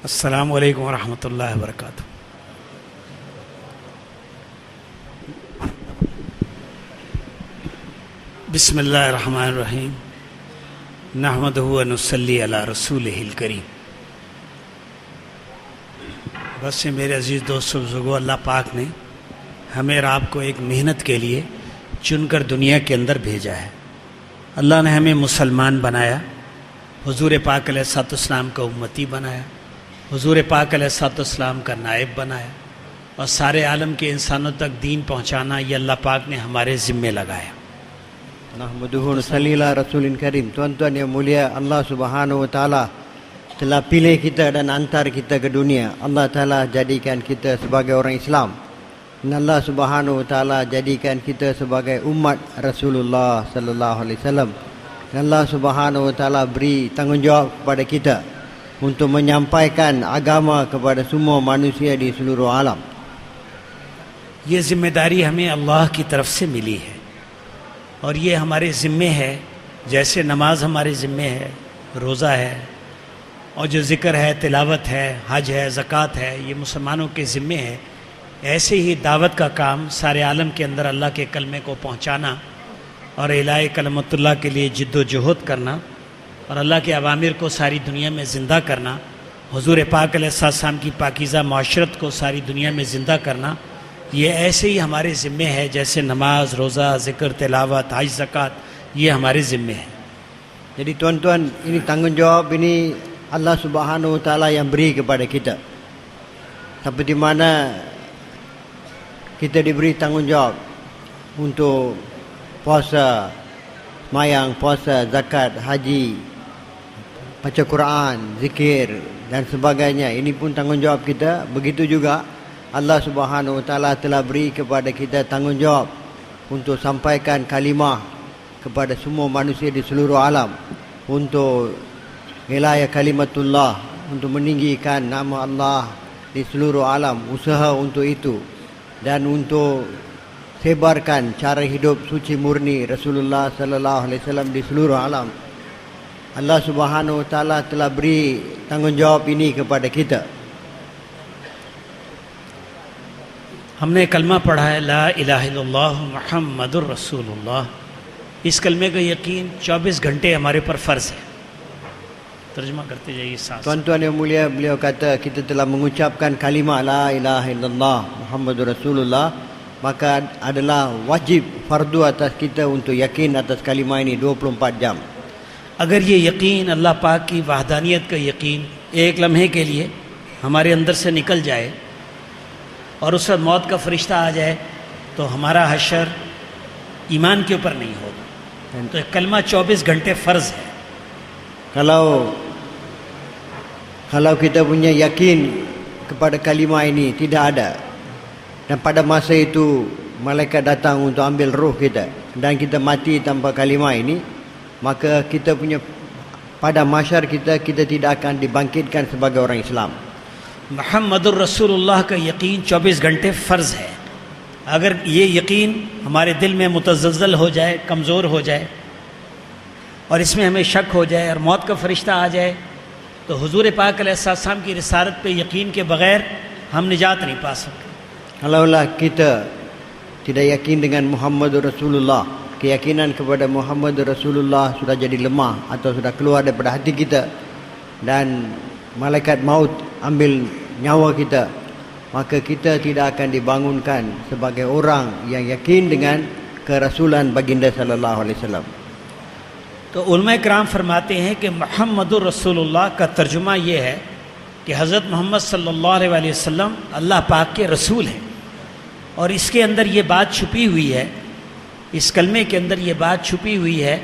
السلام علیکم ورحمۃ اللہ وبرکاتہ۔ بسم اللہ الرحمن الرحیم، نحمدہ و نصلی علی رسولہ الکریم۔ بس میرے عزیز دوستو بزرگو، اللہ پاک نے ہمیں اور آپ کو ایک محنت کے لیے چن کر دنیا کے اندر بھیجا ہے۔ اللہ نے ہمیں مسلمان بنایا، حضور پاک علیہ الصلوۃ والسلام کا امتی بنایا، حضور پاک علیہ الصلوۃ والسلام کا نائب بنایا، اور سارے عالم کے انسانوں تک دین پہنچانا یہ اللہ پاک نے ہمارے ذمے لگایا۔ Nahmaduhu nusalli ala Rasulin Karim. Tuan-tuan yang mulia, Allah Subhanahu wa taala telah pilih kita dan antar kita ke dunia. Allah Taala jadikan kita sebagai orang Islam. Dan Allah Subhanahu wa taala jadikan kita sebagai umat Rasulullah sallallahu alaihi wasallam. Dan Allah Subhanahu wa taala beri tanggungjawab kepada kita untuk menyampaikan agama kepada semua manusia di seluruh alam. یہ ذمہ داری ہمیں اللہ کی طرف سے ملی ہے، اور یہ ہمارے ذمے ہے، جیسے نماز ہمارے ذمے ہے، روزہ ہے، اور جو ذکر ہے، تلاوت ہے، حج ہے، زکوٰۃ ہے، یہ مسلمانوں کے ذمے ہے۔ ایسے ہی دعوت کا کام سارے عالم کے اندر اللہ کے کلمے کو پہنچانا اور اعلاء کلمت اللہ کے لیے جد و جہد کرنا اور اللہ کے اوامر کو ساری دنیا میں زندہ کرنا، حضور پاک علیہ السلام کی پاکیزہ معاشرت کو ساری دنیا میں زندہ کرنا، یہ ایسے ہی ہمارے ذمے ہے جیسے نماز، روزہ، ذکر، تلاوت، حج، زکوٰۃ، یہ ہمارے ذمے ہے۔ Jadi tuan-tuan, ini tanggungjawab ini Allah Subhanahu wa taala yang beri kepada kita. Seperti mana kita diberi tanggungjawab untuk puasa, semayang, puasa, zakat, haji, baca Quran, zikir dan sebagainya. Ini pun tanggungjawab kita. Begitu juga Allah Subhanahu wa taala telah beri kepada kita tanggungjawab untuk sampaikan kalimah kepada semua manusia di seluruh alam, untuk wilayah kalimatullah, untuk meninggikan nama Allah di seluruh alam, usaha untuk itu, dan untuk sebarkan cara hidup suci murni Rasulullah sallallahu alaihi wasallam di seluruh alam. Allah Subhanahu wa taala telah beri tanggungjawab ini kepada kita. ہم نے کلمہ پڑھا ہے لا الہ الا اللہ محمد الرسول اللہ، اس کلمے کا یقین 24 گھنٹے ہمارے پر فرض ہے۔ ترجمہ کرتے جائیے ساتھ۔ Tuan-tuan yang mulia, beliau kata kita telah mengucapkan kalimah la ilaha illallah Muhammadur Rasulullah, maka adalah wajib fardu atas kita untuk yakin atas kalimah ini 24 jam. اگر یہ یقین اللہ پاک کی وحدانیت کا یقین ایک لمحے کے لیے ہمارے اندر سے نکل جائے اور اس وقت موت کا فرشتہ آ جائے تو ہمارا حشر ایمان کے اوپر نہیں ہوگا۔ تو کلمہ 24 گھنٹے فرض ہے۔ Kalau kita punya yakin kepada kalimah ini tidak ada, dan pada masa itu malaikat datang untuk ambil roh kita dan kita mati tanpa kalimah ini, maka kita punya pada mahsyar kita tidak akan dibangkitkan sebagai orang Islam. محمد الرسول اللہ کا یقین 24 گھنٹے فرض ہے۔ اگر یہ یقین ہمارے دل میں متزلزل ہو جائے، کمزور ہو جائے، اور اس میں ہمیں شک ہو jائے اور موت کا فرشتہ آ جائے، تو حضور پاک علیہ السلام کی رسالت پہ یقین کے بغیر ہم نجات نہیں پا سکتے۔ Kalaulah kita tidak yakin dengan Muhammadur Rasulullah, keyakinan kepada Muhammadur Rasulullah sudah jadi lemah atau sudah keluar daripada hati kita, dan malaikat maut ambil nyawa kita, maka kita tidak akan dibangunkan sebagai orang yang yakin dengan kerasulan baginda sallallahu alaihi wasallam. تو علماء کرام فرماتے ہیں کہ محمد الرسول اللہ کا ترجمہ یہ ہے کہ حضرت محمد صلی اللہ علیہ وسلم اللہ پاک کے رسول ہیں، اور اس کے اندر یہ بات چھپی ہوئی ہے، اس کلمے کے اندر یہ بات چھپی ہوئی ہے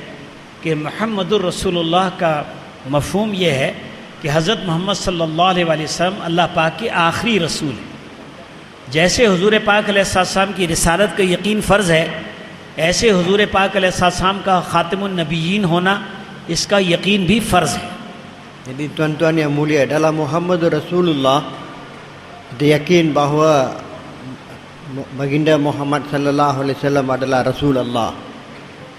کہ محمد الرسول اللہ کا مفہوم یہ ہے کہ حضرت محمد صلی اللہ علیہ وسلم اللہ پاک کے آخری رسول ہیں۔ جیسے حضور پاک علیہ السلام کی رسالت کا یقین فرض ہے، ایسے حضور پاک علیہ السلام کا خاتم النبیین ہونا، اس کا یقین بھی فرض ہے۔ Jadi tuan-tuan yang mulia, dalam Muhammadur Rasulullah kita yakin bahawa baginda Muhammad sallallahu alaihi wasallam adalah Rasul Allah.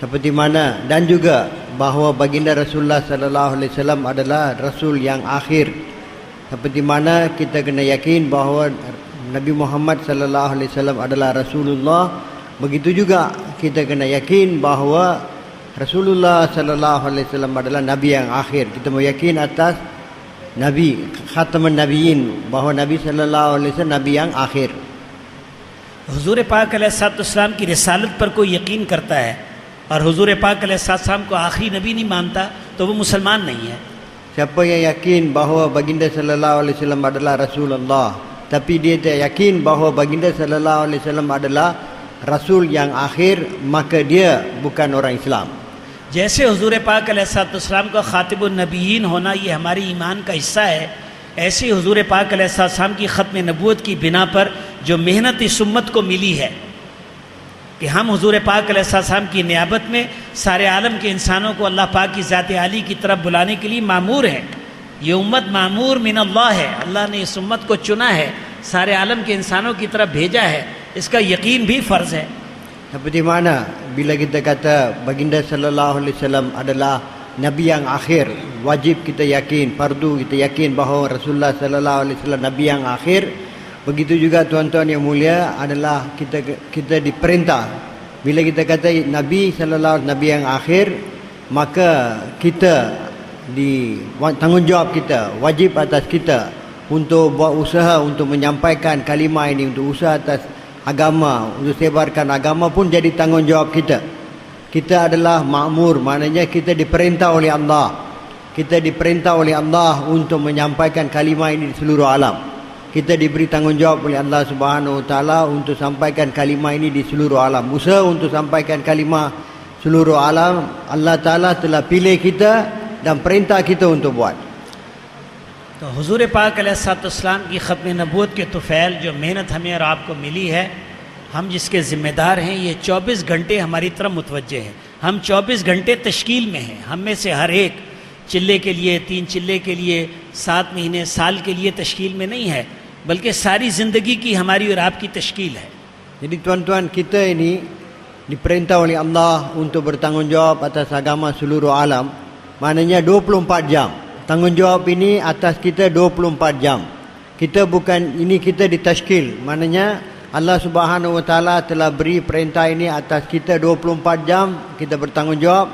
Seperti mana, dan juga bahawa baginda Rasulullah sallallahu alaihi wasallam adalah Rasul yang akhir Seperti mana kita kena yakin bahawa Nabi Muhammad sallallahu alaihi wasallam adalah Rasulullah, begitu juga kita kena yakin bahawa Rasulullah sallallahu alaihi wasallam adalah nabi yang akhir. Kita mau yakin atas nabi khataman nabiyyin, bahawa Nabi sallallahu alaihi wasallam nabi yang akhir. हुजूर पाक अलैहिस्सलाम की रिसालत पर कोई यकीन करता है और हुजूर पाक अलैहिस्सलाम को आखिरी नबी नहीं मानता तो वो मुसलमान नहीं है. Siapa yang yakin bahawa baginda sallallahu alaihi wasallam adalah Rasulullah, tapi dia tidak yakin bahawa baginda sallallahu alaihi wasallam adalah Rasul yang akhir, maka dia bukan orang Islam. जैसे हुजूर पाक अलैहिस्सलाम का खातिबुन नबीयीन होना ये हमारी ईमान का हिस्सा है, ऐसे हुजूर पाक अलैहिस्सलाम की ख़त्म नबूवत की बिना पर जो मेहनत इस उम्मत को मिली है कि हम हुजूर पाक अलैहिस्सलाम की नियाबत में सारे आलम के इंसानों को अल्लाह पाक की ज़ात आली की तरफ बुलाने के लिए मामूर है. ये उम्मत मामूर मिन अल्लाह है, अल्लाह ने इस उम्मत को चुना है, सारे आलम के इंसानों की तरफ भेजा है, इसका यकीन भी फ़र्ज़ है. Seperti mana bila kita kata baginda sallallahu alaihi wasallam adalah nabi yang akhir, wajib kita yakin, fardu kita yakin bahawa Rasulullah sallallahu alaihi wasallam nabi yang akhir. Begitu juga tuan-tuan yang mulia adalah kita diperintah, bila kita kata nabi sallallahu nabi yang akhir, maka kita tanggungjawab kita, wajib atas kita untuk buat usaha untuk menyampaikan kalimah ini, untuk usaha atas agama, untuk sebarkan agama pun jadi tanggungjawab kita. Kita adalah makmur, maknanya kita diperintah oleh Allah. Kita diperintah oleh Allah untuk menyampaikan kalimah ini di seluruh alam. Kita diberi tanggungjawab oleh Allah Subhanahu Wa Taala untuk sampaikan kalimah ini di seluruh alam. Usaha untuk sampaikan kalimah seluruh alam, Allah Taala telah pilih kita dan perintah kita untuk buat. तो हुजूर पाक अलैहिस्सलाम की ख़त्म नबूवत के तुफ़ैल जो मेहनत हमें और आपको मिली है, हम जिसके ज़िम्मेदार हैं, ये 24 घंटे हमारी तरफ मुतवज्जे हैं. हम 24 घंटे तश्कील में हैं. हम में से हर एक चिल्ले के लिए, 3 चिल्ले के लिए, 7 महीने, साल के लिए तश्कील में नहीं है, बल्कि सारी ज़िंदगी की हमारी और आपकी तश्कील है. Jadi tuan-tuan, kita ini diperintah oleh Allah untuk bertanggungjawab atas agama seluruh alam. Maknanya 24 jam. Tanggungjawab ini atas kita 24 jam. Kita bukan, ini kita ditashkil. Maknanya Allah Subhanahu Wa Taala telah beri perintah ini atas kita 24 jam. Kita bertanggungjawab.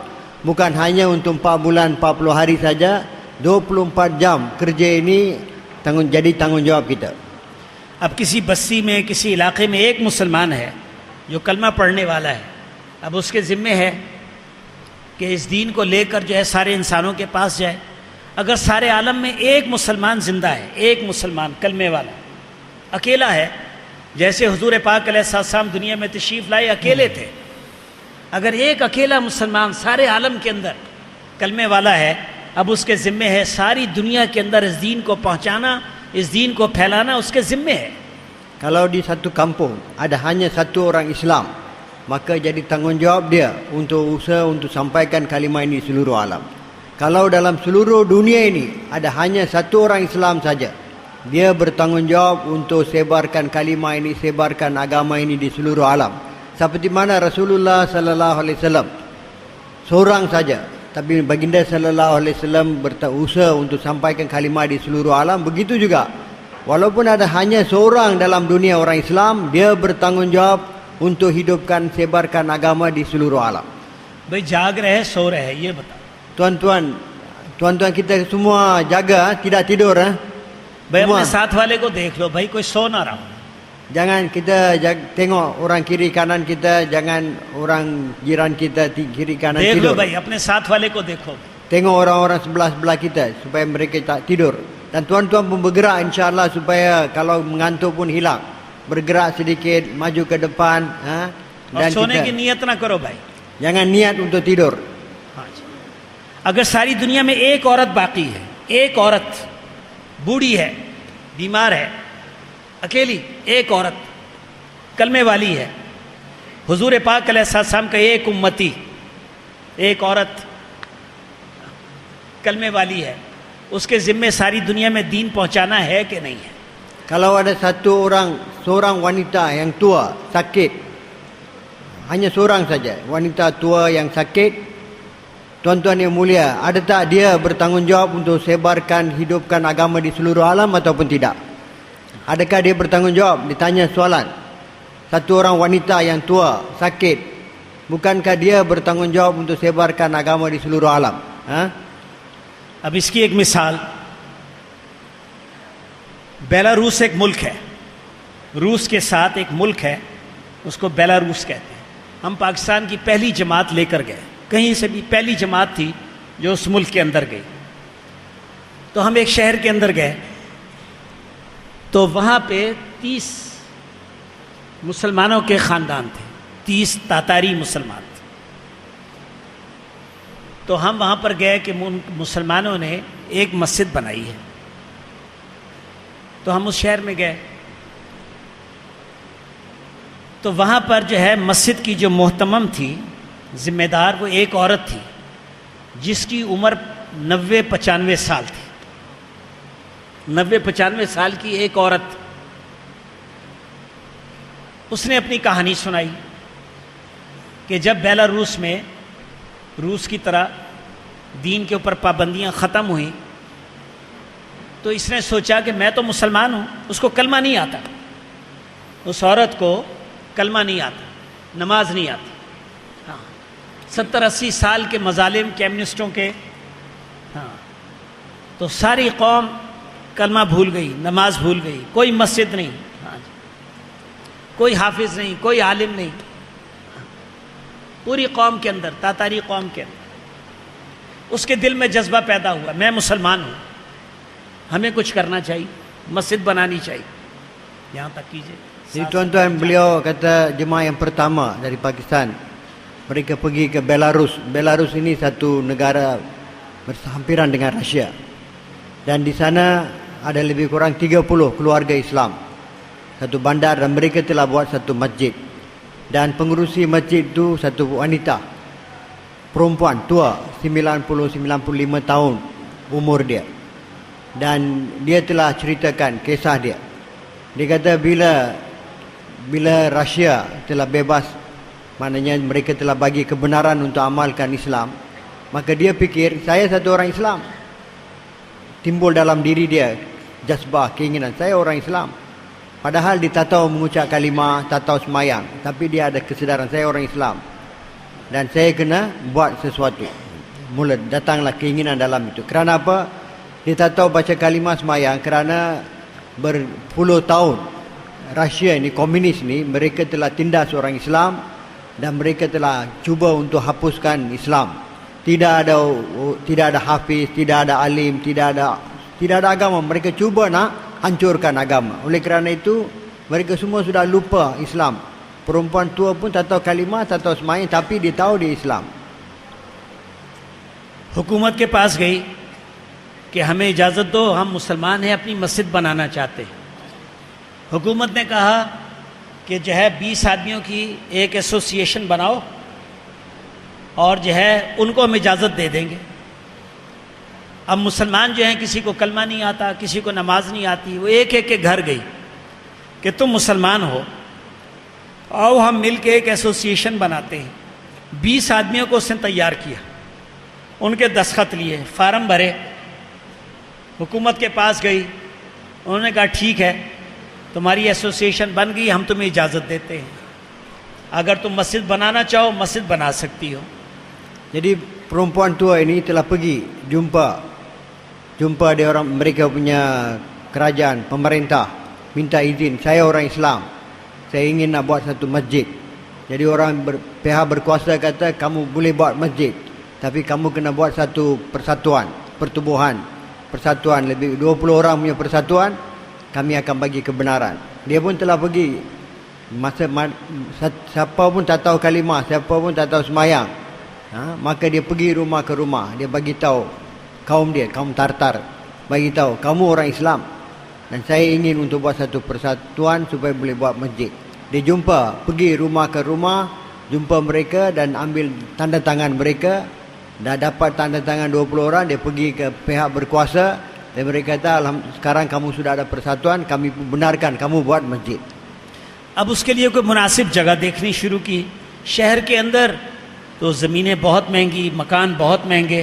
Bukan hanya untuk 4 bulan, 40 hari saja. 24 jam kerja ini jadi tanggungjawab kita. अब किसी बस्ती में, किसी इलाके में एक मुसलमान है जो कलमा पढ़ने वाला है. अब उसके ज़िम्मे है कि इस दीन को लेकर जो है सारे इंसानों के पास जाए. अगर सारे आलम में एक मुसलमान ज़िंदा है, एक मुसलमान कलमे वाला अकेला है, जैसे हुजूर पाक अलैहिस्सलाम दुनिया में तशरीफ़ लाए अकेले थे, अगर एक अकेला मुसलमान सारे आलम के अंदर कलमे वाला है, अब उसके ज़िम्मे है सारी दुनिया के अंदर इस दीन को पहुँचाना, इस दीन को फैलाना उसके ज़िम्मे है. Kalau di satu kampung ada hanya satu orang Islam, maka jadi tanggungjawab dia untuk usaha untuk sampaikan kalimah ini di seluruh alam. Kalau dalam seluruh dunia ini ada hanya satu orang Islam saja, dia bertanggungjawab untuk sebarkan kalimah ini, sebarkan agama ini di seluruh alam. Seperti mana Rasulullah sallallahu alaihi wasallam seorang saja, tapi baginda sallallahu alaihi wasallam berusaha untuk sampaikan kalimah di seluruh alam. Begitu juga, walaupun ada hanya seorang dalam dunia orang Islam, dia bertanggungjawab untuk hidupkan, sebarkan agama di seluruh alam. भाई जाग रहे सो रहे ये बता. Tuan-tuan kita semua jaga, tidak tidur. भाई अपने साथ वाले को देख लो, भाई कोई सो ना रहा. Jangan kita tengok orang kiri kanan kita, jangan orang jiran kita kiri kanan देख लो tidur. भाई अपने साथ वाले को देखो. Tengok orang-orang sebelah-sebelah kita supaya mereka tak tidur. Dan tuan-tuan pun bergerak insya-Allah supaya kalau mengantuk pun hilang. Bergerak sedikit, maju ke depan. और Dan सोने की kita नियत ना करो भाई. jangan niat untuk tidur. हाँ जी. अगर सारी दुनिया में एक औरत बाकी है, एक औरत बूढ़ी है, बीमार है, अकेली एक औरत कलमे वाली है, हुजूर पाक अलैहिस्सलाम का एक उम्मती, एक औरत कलमे वाली है, उसके ज़िम्मे सारी दुनिया में दीन पहुंचाना है कि नहीं है. Kalau ada seorang wanita yang tua, sakit, hanya seorang saja, wanita tua yang sakit, Tuan-tuan yang mulia, ada tak dia bertanggungjawab untuk sebarkan, hidupkan agama di seluruh alam ataupun tidak? Adakah dia bertanggungjawab? Ditanya soalan. Satu orang wanita yang tua, sakit, bukankah dia bertanggungjawab untuk sebarkan agama di seluruh alam? अब इसकी एक मिसाल, बेलारूस एक मुल्क है, रूस के साथ एक मुल्क है, उसको बेलारूस कहते हैं। हम पाकिस्तान की पहली जमात लेकर गए, कहीं से भी पहली जमात थी जो उस मुल्क के अंदर गई। तो हम एक शहर के अंदर गए, तो वहाँ पे 30 मुसलमानों के ख़ानदान थे, 30 तातारी मुसलमान थे। तो हम वहाँ पर गए कि मुसलमानों ने एक मस्जिद बनाई है। तो हम उस शहर में गए, तो वहाँ पर जो है मस्जिद की जो मोहतमम थी, जिम्मेदार, वो एक औरत थी जिसकी उम्र 90-95 साल थी। 90-95 साल की एक औरत। उसने अपनी कहानी सुनाई कि जब बेलारूस में रूस की तरह दीन के ऊपर पाबंदियां ख़त्म हुई, तो इसने सोचा कि मैं तो मुसलमान हूँ, उसको कलमा नहीं आता, उस औरत को कलमा नहीं आता, नमाज नहीं आती। हाँ, 70-80 साल के मजालिम कम्युनिस्टों के, हाँ, तो सारी कौम कलमा भूल गई, नमाज भूल गई, कोई मस्जिद नहीं, हाँ, कोई हाफिज नहीं, कोई आलिम नहीं, पूरी कौम के अंदर, तातारी कौम के अंदर उसके दिल में जज्बा पैदा हुआ, मैं मुसलमान हूँ, हमें कुछ करना चाहिए, मस्जिद बनानी चाहिए। यहाँ तक कीजिए। Jadi tuan-tuan, beliau kata jemaah yang pertama dari Pakistan, mereka pergi ke Belarus. Belarus ini satu negara berhampiran dengan Rusia. Dan di sana ada lebih kurang 30 keluarga Islam. Satu bandar, dan mereka telah buat satu masjid. Dan pengurusi masjid itu satu wanita, perempuan tua, 90-95 tahun umur dia. Dan dia telah ceritakan kisah dia. Dia kata bila Rusia telah bebas, maknanya mereka telah bagi kebenaran untuk amalkan Islam, maka dia fikir, saya satu orang Islam. Timbul dalam diri dia jazbah, keinginan, saya orang Islam. Padahal dia tak tahu mengucap kalimah, tak tahu semayang, tapi dia ada kesedaran, saya orang Islam dan saya kena buat sesuatu. Mula datanglah keinginan dalam itu. Kerana apa? Dia tak tahu baca kalimah, semayang, kerana berpuluh tahun Rusia ini, komunis ni, mereka telah tindas orang Islam dan mereka telah cuba untuk hapuskan Islam. Tidak ada hafiz, tidak ada alim, tidak ada agama. Mereka cuba nak hancurkan agama. Oleh kerana itu, mereka semua sudah lupa Islam. Perempuan tua pun tak tahu kalimah, tak tahu semayang, tapi dia tahu dia Islam. हुकूमत के पास गई कि हमें इजाज़त दो, हम मुसलमान हैं, अपनी मस्जिद बनाना चाहते हैं। हुकूमत ने कहा कि जो है 20 आदमियों की एक एसोसिएशन बनाओ और जो है उनको हम इजाज़त दे देंगे। अब मुसलमान जो हैं, किसी को कलमा नहीं आता, किसी को नमाज नहीं आती, वो एक एक के घर गई कि तुम मुसलमान हो, आओ हम मिल के एक एसोसिएशन बनाते हैं। 20 आदमियों को उसने तैयार किया, उनके दस्तखत लिए, फार्म भरे, हुकूमत के पास गई। उन्होंने कहा ठीक है, तुम्हारी एसोसिएशन बन गई, हम तुम्हें इजाज़त देते हैं, अगर तुम मस्जिद बनाना चाहो मस्जिद बना सकती हो। Jadi perempuan tua ini telah pergi jumpa dia orang, mereka punya kerajaan, pemerintah, minta izin, saya orang Islam, saya ingin nak buat satu masjid. Jadi pihak berkuasa kata, kamu boleh buat masjid, tapi kamu kena buat satu persatuan, persatuan lebih 20 orang punya persatuan, kami akan bagi kebenaran. Dia pun telah pergi, siapa pun tak tahu kalimah, siapa pun tak tahu semayang, maka dia pergi rumah ke rumah, dia bagi tahu kaum dia, kaum Tartar, bagi tahu kamu orang Islam dan saya ingin untuk buat satu persatuan supaya boleh buat masjid. Dia pergi rumah ke rumah, jumpa mereka dan ambil tanda tangan mereka. Dah dapat tanda tangan 20 orang, dia pergi ke pihak berkuasa dan mereka kata, sekarang kamu sudah ada persatuan, kami benarkan kamu buat masjid. अब उसके लिए कोई मुनासिब जगह देखनी शुरू की। शहर के अंदर तो ज़मीनें बहुत महंगी, मकान बहुत महंगे,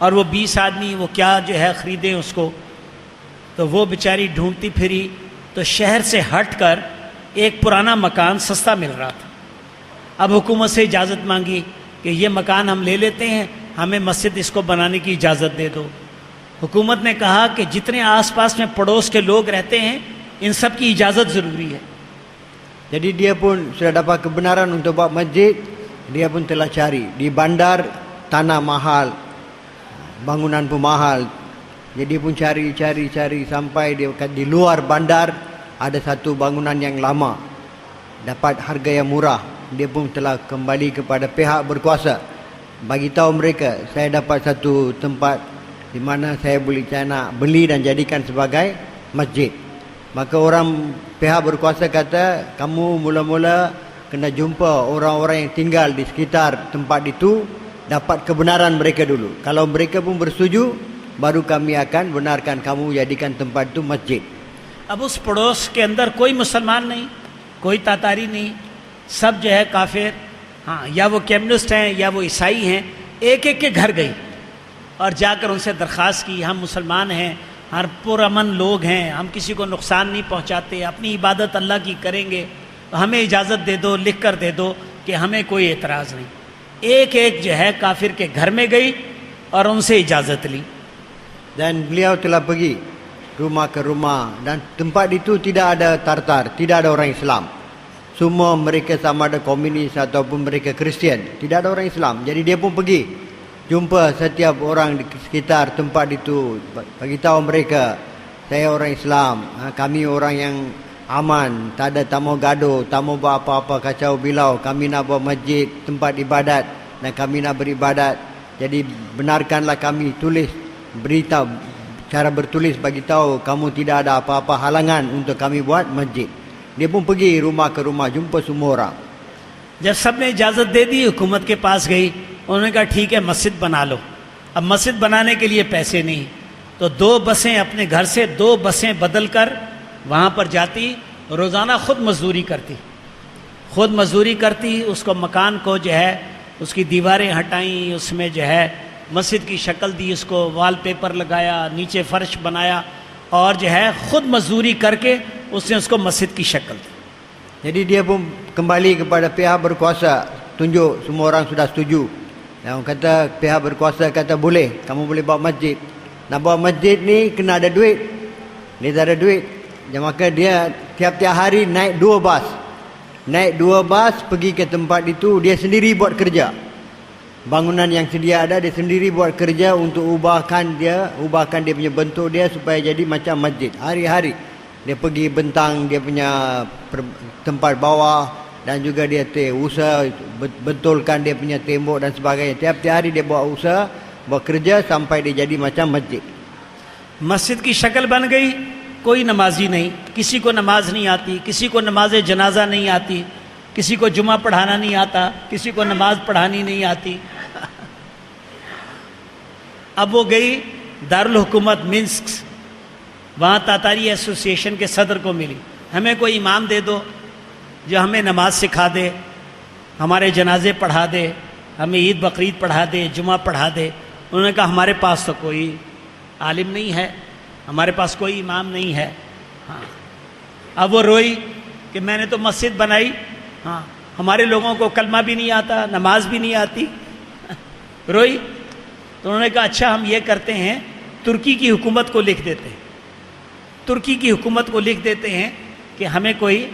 और वो 20 आदमी वो क्या जो है ख़रीदें उसको। तो वो बेचारी ढूंढती फिरी, तो शहर से हट कर एक पुराना मकान सस्ता मिल रहा था। अब हुकूमत से इजाज़त मांगी कि ये मकान हम ले लेते हैं, हमें मस्जिद इसको बनाने की इजाज़त दे दो। हुकूमत ने कहा कि जितने आसपास में पड़ोस के लोग रहते हैं इन सब की इजाज़त ज़रूरी है। Jadi dia pun sudah dapat kebenaran untuk buat masjid, dia pun telah cari. Di bandar tanah mahal, bangunan pun mahal. Jadi pun cari sampai dia di luar bandar ada satu bangunan yang lama, dapat harga yang murah. Dia pun telah kembali kepada pihak berkuasa, bagi tahu mereka, saya dapat satu tempat di mana saya boleh nak beli dan jadikan sebagai masjid. Maka orang pihak berkuasa kata, kamu mula-mula kena jumpa orang-orang yang tinggal di sekitar tempat itu, dapat kebenaran mereka dulu. Kalau mereka pun bersetuju, baru kami akan benarkan kamu jadikan tempat itu masjid. अब उस पड़ोस के अंदर कोई मुसलमान नहीं, कोई तातारी नहीं, सब जो है काफिर, हाँ, या वो कम्युनिस्ट हैं या वो ईसाई हैं। एक एक के घर गई और जाकर उनसे दरख्वास्त की, हम मुसलमान हैं, हर पुरअमन लोग हैं, हम किसी को नुकसान नहीं पहुंचाते, अपनी इबादत अल्लाह की करेंगे, तो हमें इजाज़त दे दो, लिख कर दे दो कि हमें कोई एतराज़ नहीं। एक एक जो है काफिर के घर में गई और उनसे इजाज़त ली। Dan beliau telah pergi rumah ke rumah, dan tempat itu tidak ada Tartar, tidak ada orang Islam. Semua mereka sama ada komunis ataupun mereka Kristian, tidak ada orang Islam. Jadi dia pun pergi jumpa setiap orang di sekitar tempat itu, bagi tahu mereka, saya orang Islam, kami orang yang aman, tak ada tamu gaduh, tamu buat apa-apa kacau bilau, kami nak buat masjid, tempat ibadat, dan kami nak beribadat. Jadi benarkanlah kami, tulis beritahu, cara bertulis bagi tahu kamu tidak ada apa-apa halangan untuk kami buat masjid. Dia pun pergi rumah ke rumah, jumpa semua orang. जब सब ने इजाज़त दे दी, हुकूमत के पास गई, उन्होंने कहा ठीक है मस्जिद बना लो। अब मस्जिद बनाने के लिए पैसे नहीं, तो 2 बसें अपने घर से 2 बसें बदल कर वहाँ पर जाती, रोज़ाना खुद मजदूरी करती, उसको मकान को जो है उसकी दीवारें हटाई, उसमें जो है मस्जिद की शक्ल दी, उसको वॉलपेपर लगाया, नीचे फर्श बनाया, और जो है खुद मजदूरी करके उसने उसको मस्जिद की शक्ल दी। Jadi dia pun kembali kepada pihak berkuasa, tunjuk semua orang sudah setuju. Yang kata pihak berkuasa kata boleh, kamu boleh buat masjid. Nak buat masjid ni kena ada duit. Dia tak ada duit. Maka dia tiap-tiap hari naik 2 bas. Naik 2 bas pergi ke tempat itu, dia sendiri buat kerja. Bangunan yang sedia ada, dia sendiri buat kerja untuk ubahkan dia punya bentuk dia supaya jadi macam masjid. Hari-hari dia pergi bentang dia punya tempat bawah, dan juga dia usaha betulkan dia punya tembok dan sebagainya. Tiap-tiap hari dia buat usaha, buat kerja sampai dia jadi macam masjid. मस्जिद की शक्ल बन गई, कोई नमाजी नहीं, किसी को नमाज नहीं आती, किसी को नमाज जनाजा नहीं आती, किसी को जुमा पढ़ाना नहीं आता, किसी को नमाज पढ़ानी नहीं आती। अब वो गई दारुल हुकूमत मिन्स्क, वहाँ तातारी एसोसिएशन के सदर को मिली, हमें कोई इमाम दे दो जो हमें नमाज सिखा दे, हमारे जनाजे पढ़ा दे, हमें ईद बकरीद पढ़ा दे, जुमा पढ़ा दे। उन्होंने कहा हमारे पास तो कोई आलिम नहीं है, हमारे पास कोई इमाम नहीं है। हाँ, अब वो रोई कि मैंने तो मस्जिद बनाई, हाँ, हमारे लोगों को कलमा भी नहीं आता, नमाज भी नहीं आती। रोई तो उन्होंने कहा अच्छा हम ये करते हैं, तुर्की की हुकूमत को लिख देते हैं, तुर्की की हुकूमत को लिख देते हैं कि हमें कोई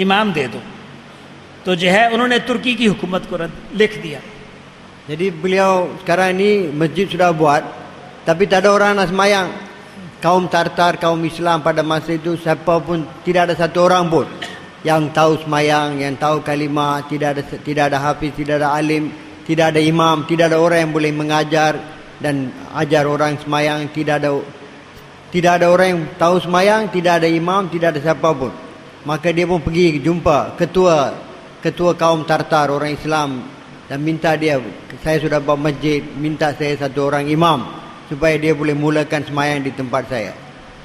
इमाम दे दो। तो जो है उन्होंने तुर्की की हुकूमत को लिख दिया। Jadi beliau sekarang ni masjid sudah buat, tapi tak ada orang nak semayang. Kaum Tartar, kaum Islam pada masa itu, siapa pun, tidak ada satu orang pun yang tahu semayang, yang tahu kalimah, tidak ada hafiz, tidak ada alim, tidak ada imam, tidak ada orang yang boleh mengajar dan ajar orang semayang, tidak ada orang yang tahu semayang, tidak ada imam, tidak ada siapa pun. Maka dia pun pergi jumpa ketua kaum Tartar, orang Islam, dan minta dia, saya sudah buat masjid, minta saya satu orang imam supaya dia boleh mulakan semayang di tempat saya.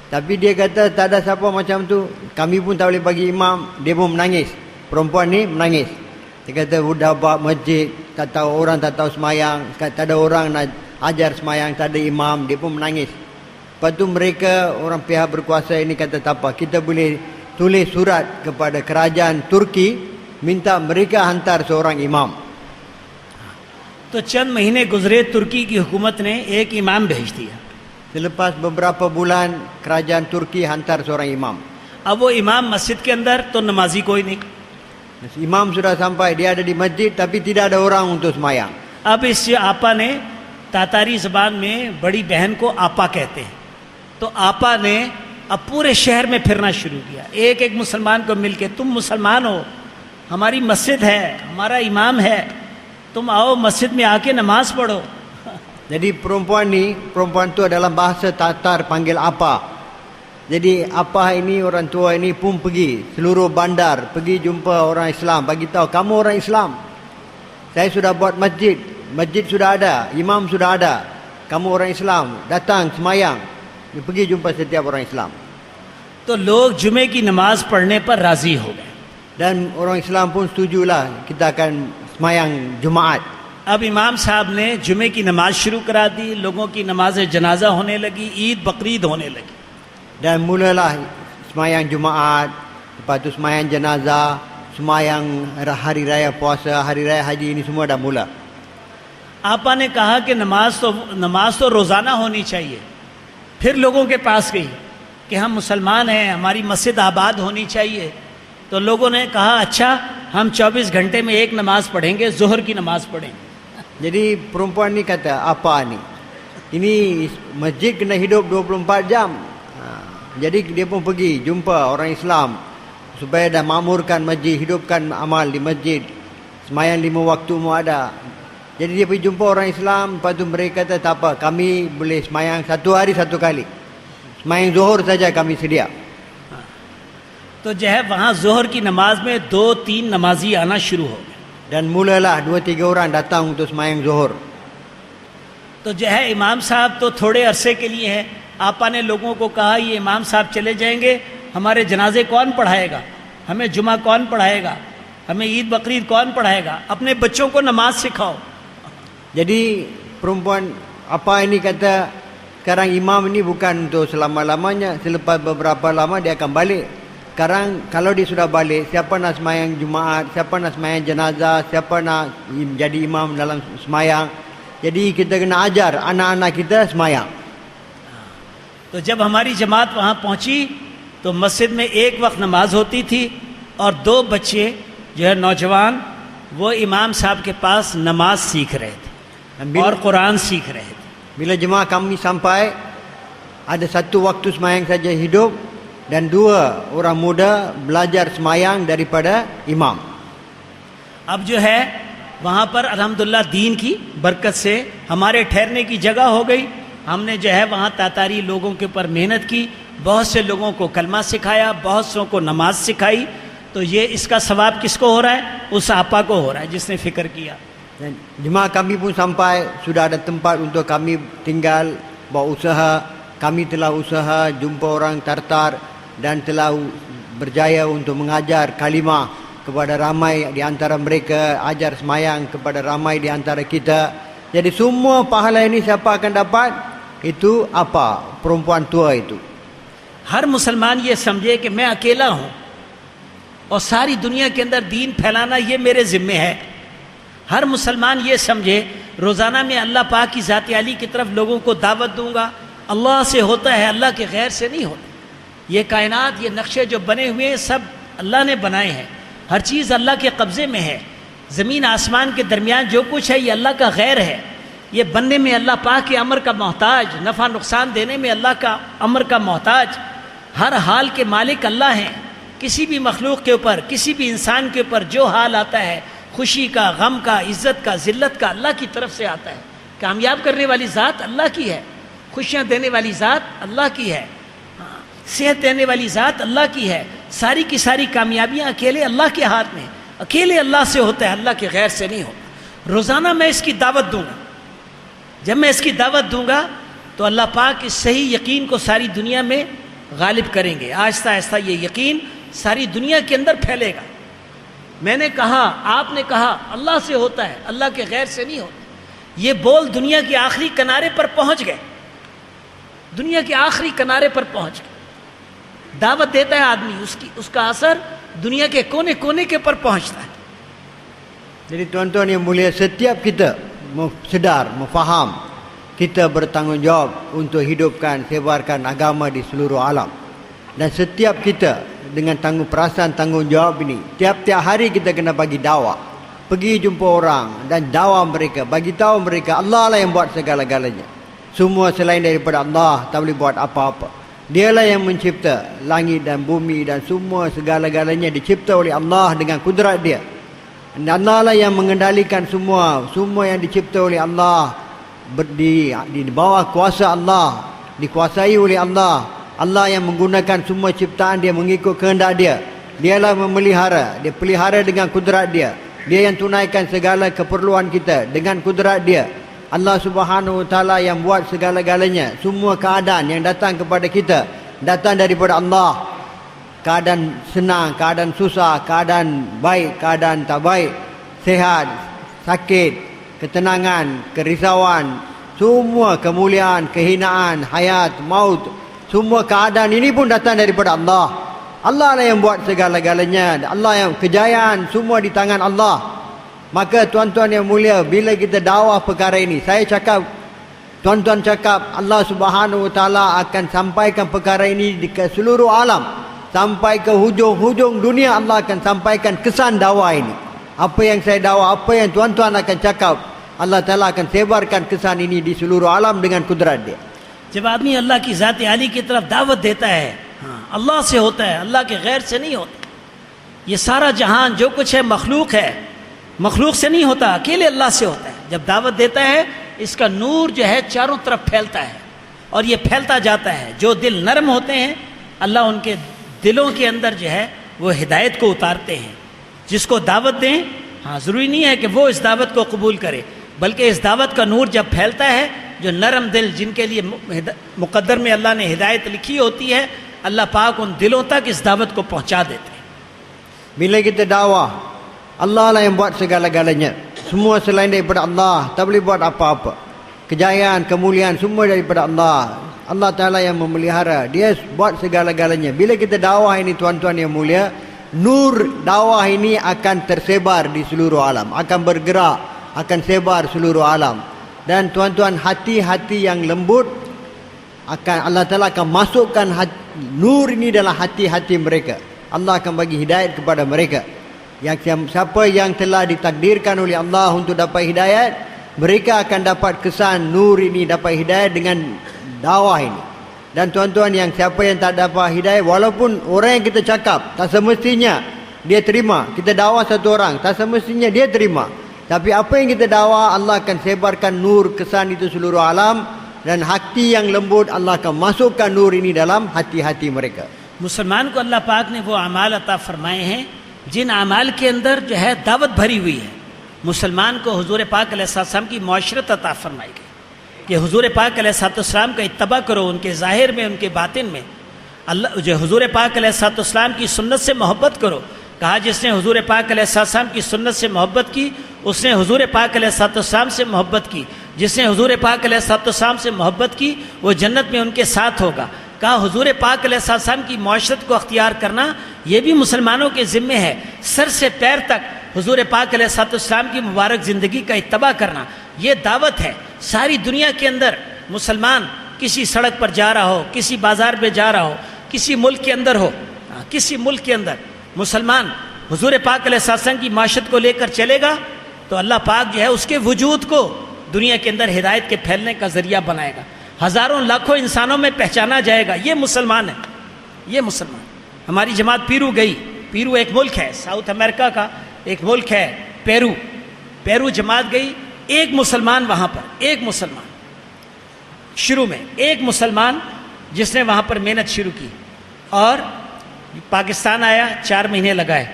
Tapi dia kata tak ada siapa macam tu, kami pun tak boleh bagi imam. Dia pun menangis, perempuan ni menangis. Dia kata sudah buat masjid, tak tahu orang tak tahu semayang, tak ada orang nak ajar semayang, tak ada imam, dia pun menangis. Lepas tu mereka orang pihak berkuasa ini kata tak apa, kita boleh tulis surat kepada kerajaan Turki minta mereka hantar seorang imam. तो चंद महीने गुजरे, तुर्की की हुकूमत ने एक इमाम भेज दिया. Selepas beberapa bulan kerajaan Turki hantar seorang imam. अब वो इमाम मस्जिद के अंदर तो नमाजी कोई नहीं. Imam sudah sampai, dia ada di masjid tapi tidak ada orang untuk semayang. अब इस आपा ने तातारी जबान में बड़ी बहन को आपा कहते हैं, तो आपा ने अब पूरे शहर में फिरना शुरू किया, एक एक मुसलमान को मिलके, तुम मुसलमान हो, हमारी मस्जिद है, हमारा इमाम है, तुम आओ मस्जिद में आके नमाज पढ़ो. Jadi perempuan tu dalam bahasa Tatar panggil apa. Jadi apa ini orang tua ini pun pergi seluruh bandar, pergi jumpa orang Islam, bagi tahu kamu orang Islam. Saya sudah buat masjid, masjid sudah ada, imam sudah ada. Kamu orang Islam, datang semayang. Dia pergi jumpa setiap orang Islam. तो लोग जुमे की नमाज पढ़ने पर राजी हो गए. Dan orang Islam pun setujulah kita akan semayang Jumaat. अब इमाम साहब ने जुमे की नमाज शुरू करा दी, लोगों की नमाज जनाजा होने लगी, ईद बकरीद होने लगी. Dan mulalah semayang Jumaat, lepas tu semayang jenazah, semayang hari raya puasa, hari raya haji, ini semua dah mula. आपा ने कहा कि नमाज तो रोज़ाना होनी चाहिए. फिर लोगों के पास गई कि हम मुसलमान हैं, हमारी मस्जिद आबाद होनी चाहिए. तो लोगों ने कहा अच्छा, हम 24 घंटे में एक नमाज पढ़ेंगे, ज़ोहर की नमाज पढ़ेंगे. Jadi perempuan ni kata, apa ni? Ini masjid kena hidup 24 jam. Jadi dia pun pergi jumpa orang Islam supaya dah makmurkan masjid, hidupkan amal di masjid. Semayang 5 waktu mu ada. Jadi dia pergi jumpa orang Islam, lepas tu mereka kata tak apa, kami boleh semayang 1 hari 1 kali. Semayang Zuhur saja kami sedia. तो जो है वहाँ ज़ोहर की नमाज में 2-3 नमाजी आना शुरू हो गए. Dan mulalah 2-3 orang datang untuk semayang Zuhur. तो जो है इमाम साहब तो थोड़े अरसे के लिए हैं. आपा ने लोगों को कहा ये इमाम साहब चले जाएंगे, हमारे जनाजे कौन पढ़ाएगा, हमें जुमा कौन पढ़ाएगा, हमें ईद बकरीद कौन पढ़ाएगा, अपने बच्चों को नमाज सिखाओ. Jadi perempuan apa ini kata, sekarang imam ini bukan untuk selama-lamanya, selepas beberapa lama dia akan balik. Sekarang kalau dia sudah balik, siapa nak semayang Jumaat, siapa nak semayang jenazah, siapa nak jadi imam dalam semayang. Jadi kita kena ajar anak-anak kita semayang. तो जब हमारी जमात वहाँ पहुँची तो मस्जिद में एक वक्त नमाज होती थी और 2 बच्चे जो है नौजवान वो इमाम साहब के पास नमाज सीख रहे थे और कुरान सीख रहे थे. Bila jemaah kami sampai, ada 1 waktu semayang saja hidup dan 2 orang muda belajar semayang daripada imam. अब जो है वहाँ पर अल्हम्दुलिल्लाह दीन की बरकत से हमारे ठहरने की जगह हो गई. हमने जो है वहाँ तातारी लोगों के ऊपर मेहनत की, बहुत से लोगों को कलमा सिखाया, बहुत सौ को नमाज सिखाई. तो ये इसका सवाब किसको हो रहा है? उस आपा को हो रहा है जिसने फिक्र किया. Dan jemaah kami pun sampai, sudah ada tempat untuk kami tinggal, buat usaha. Kami telah usaha jumpa orang Tartar dan telah berjaya untuk mengajar kalimah kepada ramai di antara mereka, ajar semayang kepada ramai di antara kita. Jadi semua pahala ini siapa akan dapat? Itu apa? Perempuan tua itu. हर मुसलमान ये समझे कि मैं अकेला हूँ और सारी दुनिया के अंदर दीन फैलाना ये मेरे ज़िम्मे है. हर मुसलमान ये समझे रोज़ाना में अल्लाह पाक की ज़ात आली की तरफ लोगों को दावत दूंगा. अल्लाह से होता है, अल्लाह के गैर से नहीं होता. ये कायनात, ये नक्शे जो बने हुए हैं सब अल्लाह ने बनाए हैं. हर चीज़ अल्लाह के कब्ज़े में है. ज़मीन आसमान के दरमियान जो कुछ है ये अल्लाह का गैर है. ये बनने में अल्लाह पाक के अमर का मोहताज, नफ़ा नुकसान देने में अल्लाह का अमर का मोहताज. हर हाल के मालिक अल्लाह हैं. किसी भी मखलूक के ऊपर, किसी भी इंसान के ऊपर जो हाल आता है, खुशी का, गम का, इज़्ज़त का, ज़िल्लत का, अल्लाह की तरफ से आता है. कामयाब करने वाली ज़ात अल्लाह की है, खुशियाँ देने वाली ज़ात अल्लाह की है, सेहत देने वाली ज़ात अल्लाह की है. सारी की सारी कामयाबियाँ अकेले अल्लाह के हाथ में, अकेले अल्लाह से होता है, अल्लाह के गैर से नहीं होता. रोज़ाना मैं इसकी दावत दूंगा. जब मैं इसकी दावत दूंगा तो अल्लाह पाक इस सही यकीन को सारी दुनिया में गालिब करेंगे. आहिस्ता आहिस्ता ये यकीन सारी दुनिया के अंदर फैलेगा. मैंने कहा, आपने कहा, अल्लाह से होता है, अल्लाह के गैर से नहीं होता। ये बोल दुनिया के आखिरी किनारे पर पहुंच गए, दुनिया के आखिरी किनारे पर पहुंच गए। दावत देता है आदमी, उसका असर दुनिया के कोने कोने के पर पहुंचता है। Jadi tuan-tuan yang mulia, setiap kita sedar, memfaham kita bertanggungjawab untuk hidupkan, sebarkan agama di seluruh alam. Dan setiap kita dengan perasaan tanggungjawab ini, tiap-tiap hari kita kena bagi dakwah, pergi jumpa orang dan dakwah mereka, bagi tahu mereka Allah lah yang buat segala-galanya. Semua selain daripada Allah tak boleh buat apa-apa. Dialah yang mencipta langit dan bumi dan semua segala-galanya dicipta oleh Allah dengan kudrat Dia. Dan Allah lah yang mengendalikan semua yang dicipta oleh Allah di bawah kuasa Allah, dikuasai oleh Allah. Allah yang menggunakan semua ciptaan Dia mengikut kehendak Dia. Dialah memelihara, Dia pelihara dengan kudrat Dia. Dia yang tunaikan segala keperluan kita dengan kudrat Dia. Allah Subhanahu Wa Taala yang buat segala-galanya. Semua keadaan yang datang kepada kita datang daripada Allah. Keadaan senang, keadaan susah, keadaan baik, keadaan tak baik, sehat, sakit, ketenangan, kerisauan, semua kemuliaan, kehinaan, hayat, maut, semua keadaan ini pun datang daripada Allah. Allah lah yang buat segala-galanya. Allah yang kejayaan semua di tangan Allah. Maka tuan-tuan yang mulia, bila kita dakwah perkara ini, saya cakap, tuan-tuan cakap, Allah Subhanahu Wa Taala akan sampaikan perkara ini ke seluruh alam. Sampai ke hujung-hujung dunia Allah akan sampaikan kesan dakwah ini. Apa yang saya dakwah, apa yang tuan-tuan akan cakap, Allah Ta'ala akan sebarkan kesan ini di seluruh alam dengan kudrat Dia. जब आदमी अल्लाह की ज़ात आली की तरफ दावत देता है, हाँ, अल्लाह से होता है, अल्लाह के गैर से नहीं होता। ये सारा जहान जो कुछ है मखलूक से नहीं होता, अकेले अल्लाह से होता है। जब दावत देता है, इसका नूर जो है चारों तरफ फैलता है और ये फैलता जाता है। जो दिल नरम होते हैं, अल्लाह उनके दिलों के अंदर जो है वो हिदायत को उतारते हैं। जिसको दावत दें, हाँ, ज़रूरी नहीं है कि वो इस दावत को कबूल करे, बल्कि इस दावत का नूर जब फैलता है, जो नरम दिल जिनके लिए मुकद्दर में अल्लाह ने हिदायत लिखी होती है, अल्लाह पाक उन दिलों तक इस दावत को पहुंचा देते हैं। Bila kita dakwah, Allah lah yang buat segala-galanya. Semua selain daripada Allah tak boleh buat apa-apa. Kejayaan, kemuliaan semua daripada Allah. Allah Ta'ala yang memelihara. Dia buat segala-galanya. Bila kita dakwah ini tuan-tuan yang mulia, nur dakwah ini akan tersebar di seluruh alam, akan bergerak, akan sebar seluruh alam. Dan tuan-tuan, hati-hati yang lembut akan Allah Ta'ala akan masukkan nur ini dalam hati-hati mereka. Allah akan bagi hidayat kepada mereka. Siapa yang telah ditakdirkan oleh Allah untuk dapat hidayat, mereka akan dapat kesan nur ini, dapat hidayat dengan dakwah ini. Dan tuan-tuan, yang siapa yang tak dapat hidayah, walaupun orang yang kita cakap tak semestinya dia terima, kita dakwah satu orang tak semestinya dia terima, tapi apa yang kita dakwah, Allah akan sebarkan nur kesan itu seluruh alam. Dan hati yang lembut, Allah akan masukkan nur ini dalam hati-hati mereka. मुसलमान को अल्लाह पाक ने वो अमाल अता फरमाए हैं जिन अमाल के अंदर जो है दावत भरी हुई है। मुसलमान को हुजूर पाक अलैहिस्सलाम की मुआशरत अता फरमाई गई कि हुजूर पाक अलैहिस्सलाम का इत्तबा करो, उनके ज़ाहिर में, उनके बातिन में। अल्लाह जो हुजूर पाक अलैहिस्सलाम की सुन्नत से मोहब्बत करो। कहा जिसने हुजूर पाक अलैहिस्सलाम की सुन्नत से मोहब्बत की, उसने हुजूर पाक अलैहिस्सलाम से मोहब्बत की। जिसने हुजूर पाक अलैहिस्सलाम से मोहब्बत की, वो जन्नत में उनके साथ होगा। कहा हुजूर पाक अलैहिस्सलाम की मुआशरत को अख्तियार करना, ये भी मुसलमानों के ज़िम्मे है। सर से पैर तक हुजूर पाक अलैहिस्सलाम की मुबारक ज़िंदगी का इत्तबा करना, ये दावत है। सारी दुनिया के अंदर मुसलमान किसी सड़क पर जा रहा हो, किसी बाजार में जा रहा हो, किसी मुल्क के अंदर हो, किसी मुल्क के अंदर मुसलमान हुजूर पाक अलैहिस्सलाम की माशत को लेकर चलेगा, तो अल्लाह पाक जो है उसके वजूद को दुनिया के अंदर हिदायत के फैलने का ज़रिया बनाएगा। हज़ारों लाखों इंसानों में पहचाना जाएगा, ये मुसलमान है, ये मुसलमान। हमारी जमात पीरू गई। पीरू एक मुल्क है, साउथ अमेरिका का एक मुल्क है पेरू। पेरू जमात गई, एक मुसलमान वहाँ पर, एक मुसलमान शुरू में, एक मुसलमान जिसने वहाँ पर मेहनत शुरू की और पाकिस्तान आया, 4 महीने लगाए,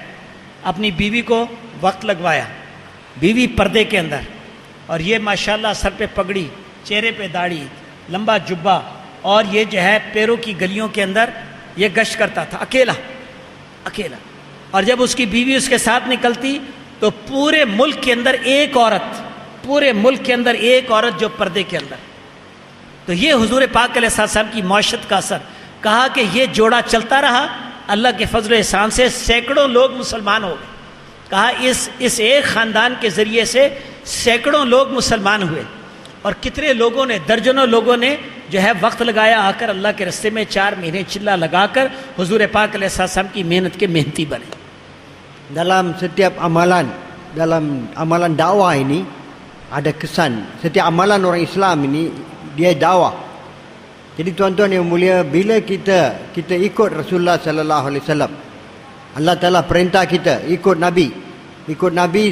अपनी बीवी को वक्त लगवाया, बीवी पर्दे के अंदर, और ये माशाल्लाह सर पे पगड़ी, चेहरे पे दाढ़ी, लंबा जुब्बा, और ये जो है पेरू की गलियों के अंदर ये गश्त करता था अकेला अकेला। और जब उसकी बीवी उसके साथ निकलती तो पूरे मुल्क के अंदर एक औरत जो पर्दे के अंदर। तो ये हुजूर पाक अलैहिस्सलाम की मौशत का असर। कहा कि ये जोड़ा चलता रहा, अल्लाह के फजल एहसान से सैकड़ों लोग मुसलमान हो गए। कहा इस एक ख़ानदान के ज़रिए से सैकड़ों लोग मुसलमान हुए, और कितने लोगों ने, दर्जनों लोगों ने जो है वक्त लगाया आकर अल्लाह के रास्ते में 4 महीने चिल्ला लगाकर हुजूर पाक अलैहिस्सलाम की मेहनत के मेहनती बने। Dalam setiap amalan, dalam amalan dakwah ini ada kesan. Setiap amalan orang Islam ini dia dakwah. Jadi tuan-tuan yang mulia, bila kita ikut Rasulullah sallallahu alaihi wasallam, Allah Taala perintah kita ikut Nabi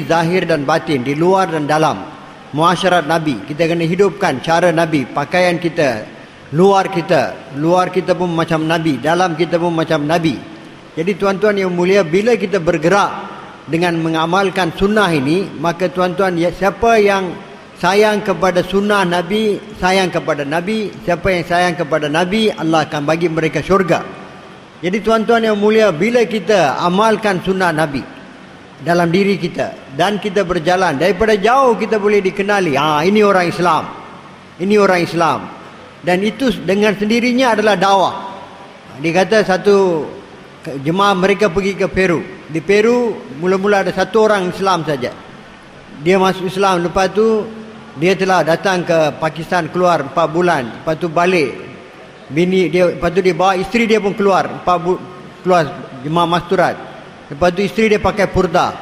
zahir dan batin, di luar dan dalam. Muasyarat Nabi, kita kena hidupkan cara Nabi, pakaian kita, luar kita pun macam Nabi, dalam kita pun macam Nabi. Jadi tuan-tuan yang mulia, bila kita bergerak dengan mengamalkan sunnah ini, maka tuan-tuan, siapa yang sayang kepada sunnah Nabi, sayang kepada Nabi. Siapa yang sayang kepada Nabi, Allah akan bagi mereka syurga. Jadi tuan-tuan yang mulia, bila kita amalkan sunnah Nabi dalam diri kita, dan kita berjalan, daripada jauh kita boleh dikenali, ini orang Islam, ini orang Islam. Dan itu dengan sendirinya adalah dakwah. Dia kata satu jemaah mereka pergi ke Peru. Di Peru mula-mula ada satu orang Islam saja. Dia masuk Islam, lepas tu dia telah datang ke Pakistan, keluar 4 bulan, lepas tu balik. Bini dia, lepas tu dia bawa isteri dia pun keluar, keluar jemaah masturat. Lepas tu isteri dia pakai purda,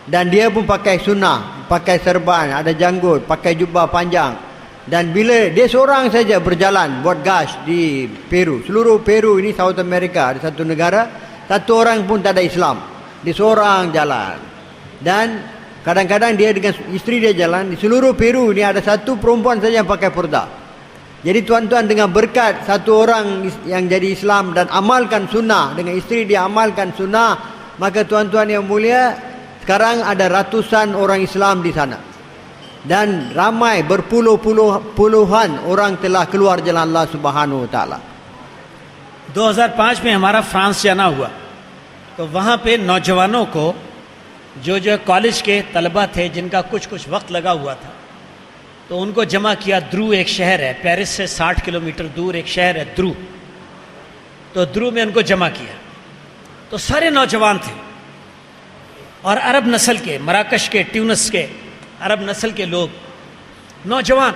dan dia pun pakai sunnah, pakai serban, ada janggut, pakai jubah panjang. Dan bila dia seorang saja berjalan buat gas di Peru, seluruh Peru ini South America, ada satu negara, satu orang pun tak ada Islam. Dia seorang jalan. Dan kadang-kadang dia dengan isteri dia jalan, di seluruh Peru ini ada satu perempuan saja yang pakai purda. Jadi tuan-tuan, dengan berkat satu orang yang jadi Islam dan amalkan sunnah, dengan isteri dia amalkan sunnah, maka tuan-tuan yang mulia, sekarang ada ratusan orang Islam di sana. Dan ramai, berpuluh-puluhan orang telah keluar jalan Allah Subhanahu Wa Taala. 2005 में हमारा फ्रांस जाना हुआ, तो वहाँ पे नौजवानों को जो कॉलेज के तलबा थे जिनका कुछ वक्त लगा हुआ था, तो उनको जमा किया। द्रू एक शहर है, पेरिस से 60 किलोमीटर दूर एक शहर है द्रू। तो द्रू में उनको जमा किया, तो सारे नौजवान थे और अरब नस्ल के, मराकश के, ट्यूनिस के अरब नस्ल के लोग, नौजवान,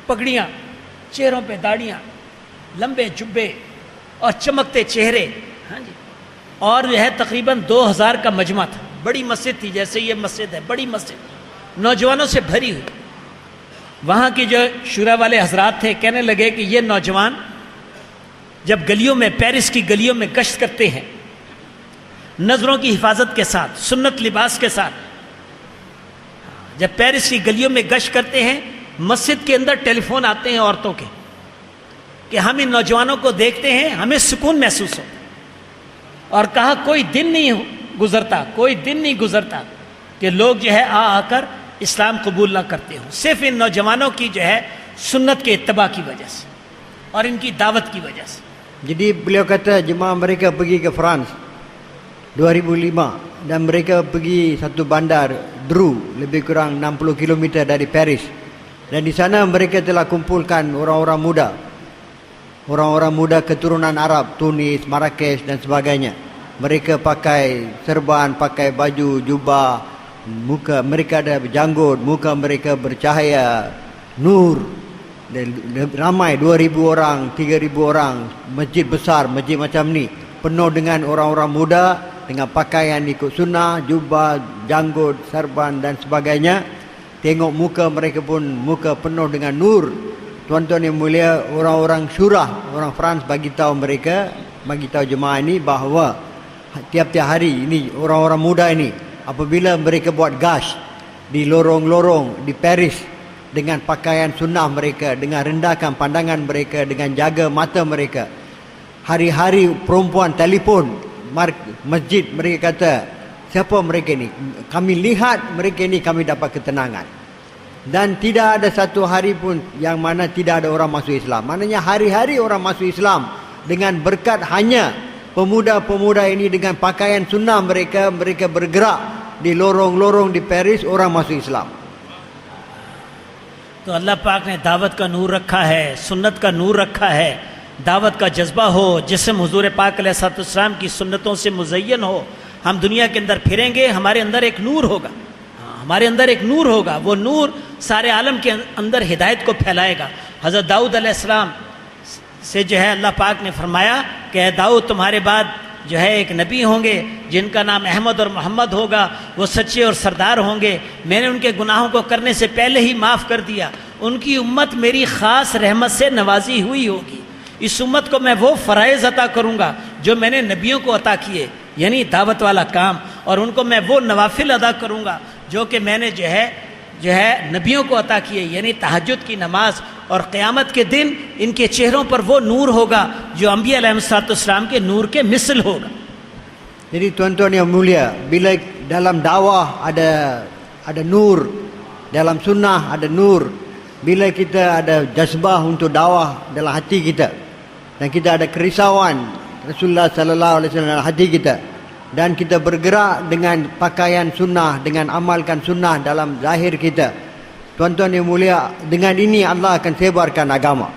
पगड़ियाँ, चेहरों पे दाढ़ियाँ, लंबे जुब्बे और चमकते चेहरे। हाँ जी। और यह तकरीबन 2000 का मजमा था, बड़ी मस्जिद थी, जैसे ये मस्जिद है, बड़ी मस्जिद, नौजवानों से भरी हुई। वहाँ के जो शुरा वाले हजरात थे कहने लगे कि ये नौजवान जब गलियों में, पेरिस की गलियों में गश्त करते हैं, नज़रों की हिफाजत के साथ, सुन्नत लिबास के साथ, जब पेरिस की गलियों में गश्त करते हैं, मस्जिद के अंदर टेलीफोन आते हैं औरतों के कि हम इन नौजवानों को देखते हैं, हमें सुकून महसूस होता। और कहा कोई दिन नहीं गुजरता कि लोग जो है आकर इस्लाम कबूल ना करते हो, सिर्फ इन नौजवानों की जो है सुन्नत के इत्तबा की वजह से और इनकी दावत की वजह से। Jadi beliau kata jemaah mereka pergi ke France 2005, dan mereka pergi satu bandar Dreux, lebih kurang 60 km dari Paris. Dan di sana mereka telah kumpulkan orang-orang muda keturunan Arab, Tunis, Marrakesh dan sebagainya. Mereka pakai serban, pakai baju, jubah, muka mereka ada janggut, muka mereka bercahaya, nur. Dan ramai 2000 orang, 3000 orang, masjid besar, masjid macam ni, penuh dengan orang-orang muda dengan pakaian ikut sunnah, jubah, janggut, serban dan sebagainya. Tengok muka mereka pun muka penuh dengan nur. Tuan-tuan yang mulia, orang-orang syurah, orang France bagi tahu jemaah ini bahawa tiap-tiap hari ini orang-orang muda ini apabila mereka buat gas di lorong-lorong di Paris dengan pakaian sunnah mereka, dengan rendahkan pandangan mereka, dengan jaga mata mereka, hari-hari perempuan telefon masjid, mereka kata, siapa mereka ni? Kami lihat mereka ni, kami dapat ketenangan. Dan tidak ada satu hari pun yang mana tidak ada orang masuk Islam. Maknanya hari-hari orang masuk Islam dengan berkat hanya pemuda-pemuda ini dengan pakaian sunnah mereka bergerak di lorong-lorong di Paris, orang masuk Islam. तो अल्लाह पाक ने दावत का नूर रखा है, सुन्नत का नूर रखा है, दावत का जज्बा हो, जिस्म हुजूर पाक अलैहिस्सलाम की सुन्नतों से मुज़य्यन हो, हम दुनिया के अंदर फिरेंगे, हमारे अंदर एक नूर होगा, हमारे अंदर एक नूर होगा, वो नूर सारे आलम के अंदर हिदायत को फैलाएगा। हज़रत दाऊद अलैहिस्सलाम से जो है अल्लाह पाक ने फरमाया कि ए दाऊद तुम्हारे बाद जो है एक नबी होंगे जिनका नाम अहमद और मोहम्मद होगा, वो सच्चे और सरदार होंगे, मैंने उनके गुनाहों को करने से पहले ही माफ़ कर दिया, उनकी उम्मत मेरी ख़ास रहमत से नवाजी हुई होगी, इस उम्मत को मैं वो फ़राइज़ अता करूँगा जो मैंने नबियों को अता किए, यानी दावत वाला काम, और उनको मैं वो नवाफिल अदा करूँगा जो कि मैंने जो है नबियों को अता किए, यानी तहज्जुद की नमाज, और क़यामत के दिन इनके चेहरों पर वो नूर होगा जो अंबिया अलैहिस्सलाम के नूर के मिसल होगा। Jadi tuan-tuan yang mulia, bila dalam dakwah ada nur, dalam sunnah ada nur, bila kita ada jazbah untuk dakwah dalam hati kita, dan kita ada kerisauan Rasulullah sallallahu alaihi wasallam dalam hati kita, dan kita bergerak dengan pakaian sunnah, dengan amalkan sunnah dalam zahir kita, tuan-tuan yang mulia, dengan ini Allah akan sebarkan agama.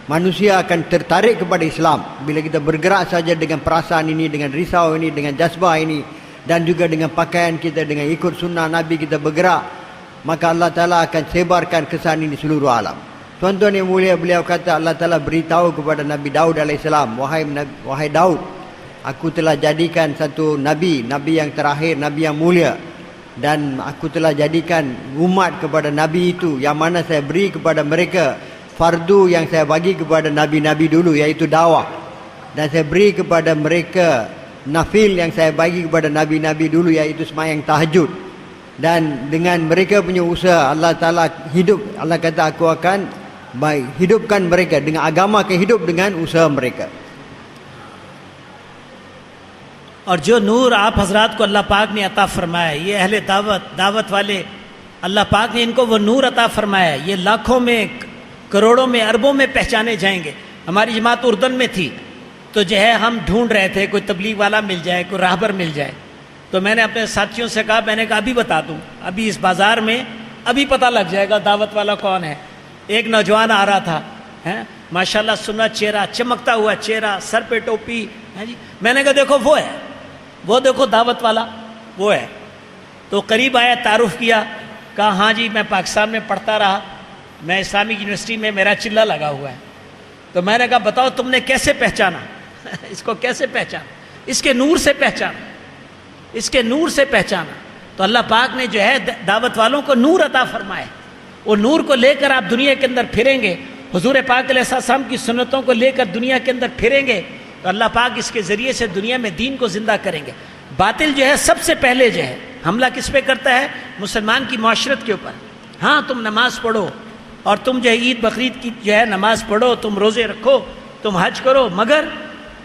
Manusia akan tertarik kepada Islam bila kita bergerak saja dengan perasaan ini, dengan risau ini, dengan jazbah ini, dan juga dengan pakaian kita, dengan ikut sunnah Nabi kita bergerak, maka Allah Ta'ala akan sebarkan kesan ini seluruh alam. Tuan-tuan yang mulia, beliau kata Allah Ta'ala beritahu kepada Nabi Daud AS, wahai Daud, aku telah jadikan satu Nabi yang terakhir, Nabi yang mulia, dan aku telah jadikan umat kepada Nabi itu, yang mana saya beri kepada mereka fardu yang saya bagi kepada Nabi-Nabi dulu, iaitu dakwah, dan saya beri kepada mereka nafil yang saya bagi kepada Nabi-Nabi dulu, iaitu sembahyang tahajud. Dan dengan mereka punya usaha, Allah Ta'ala Allah kata aku akan hidupkan mereka, dengan agama akan hidup dengan usaha mereka. और जो नूर आप हजरात को अल्लाह पाक ने अता फरमाया, ये अहले दावत वाले अल्लाह पाक ने इनको वो नूर अता फरमाया, ये लाखों में, करोड़ों में, अरबों में पहचाने जाएंगे। हमारी जमात उर्दन में थी, तो जो है हम ढूंढ रहे थे कोई तबलीग वाला मिल जाए, कोई राहबर मिल जाए, तो मैंने अपने साथियों से कहा, मैंने कहा अभी बता दूं, अभी इस बाज़ार में अभी पता लग जाएगा दावत वाला कौन है। एक नौजवान आ रहा था, हैं माशाल्लाह, सुना चेहरा, चमकता हुआ चेहरा, सर पे टोपी, है जी। मैंने कहा देखो वो है, वो देखो दावत वाला वो है। तो करीब आया, तारुफ किया, कहा हाँ जी मैं पाकिस्तान में पढ़ता रहा, मैं इस्लामिक यूनिवर्सिटी में मेरा चिल्ला लगा हुआ है। तो मैंने कहा बताओ तुमने कैसे पहचाना इसको, कैसे पहचाना? इसके नूर से पहचाना, इसके नूर से पहचाना। तो अल्लाह पाक ने जो है दावत वालों को नूर अता फरमाए, वो नूर को लेकर आप दुनिया के अंदर फिरेंगे, हुजूर पाक अलैहिस्सलाम की सुन्नतों को लेकर दुनिया के अंदर फिरेंगे, तो अल्लाह पाक इसके ज़रिए से दुनिया में दीन को ज़िंदा करेंगे। बातिल जो है सबसे पहले जो है हमला किस पे करता है? मुसलमान की माशरत के ऊपर। हाँ तुम नमाज पढ़ो, और तुम जो है ईद बकरीद की जो है नमाज पढ़ो, तुम रोज़े रखो, तुम हज करो, मगर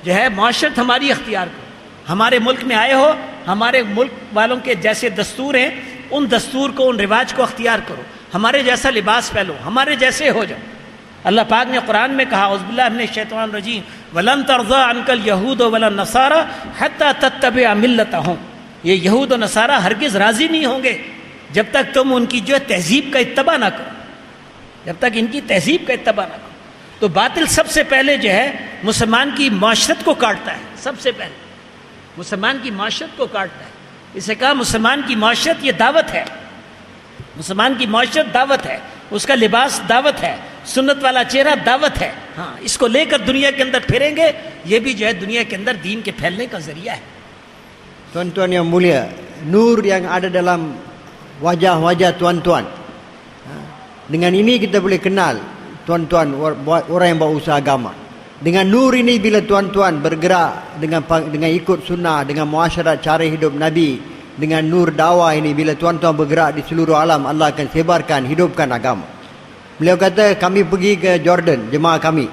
जो है माशरत हमारी अख्तियार करो। हमारे मुल्क में आए हो, हमारे मुल्क वालों के जैसे दस्तूर हैं, उन दस्तूर को, उन रिवाज को अख्तियार करो, हमारे जैसा लिबास पहनो, हमारे जैसे हो जाओ। अल्लाह पाक ने कुरान में कहा, औज़ुबिल्लाहि मिनश शैतानिर रजीम, वलन तर्ज़ा अनकल यहूद वला नसारा हत्ता तत्तबिअ मिल्लतहुम, ये यहूद और नसारा हरगिज़ राज़ी नहीं होंगे जब तक तुम उनकी जो है तहज़ीब का इत्तबा ना करो, जब तक इनकी तहज़ीब का इत्तबा ना करो। तो बातिल सबसे पहले जो है मुसलमान की माशरत को काटता है, सबसे पहले मुसलमान की माशरत को काटता है। इसे कहा मुसलमान की माशरत ये दावत है, मुसलमान की माशरत दावत है, उसका लिबास दावत है, सुन्नत वाला चेहरा दावत है। हाँ, इसको लेकर दुनिया के अंदर फिरेंगे, ये भी जो है दुनिया के अंदर दीन के फैलने का जरिया है। Tuan-tuan yang mulia, nur yang ada dalam wajah-wajah tuan-tuan, dengan ini kita boleh kenal tuan-tuan orang yang berusaha agama. Dengan nur ini bila tuan-tuan bergerak dengan ikut sunnah, dengan muasyarat cara hidup Nabi, dengan nur dakwah ini, bila tuan-tuan bergerak di seluruh alam, Allah akan sebarkan, hidupkan agama. Beliau kata kami pergi ke Jordan, jemaah kami,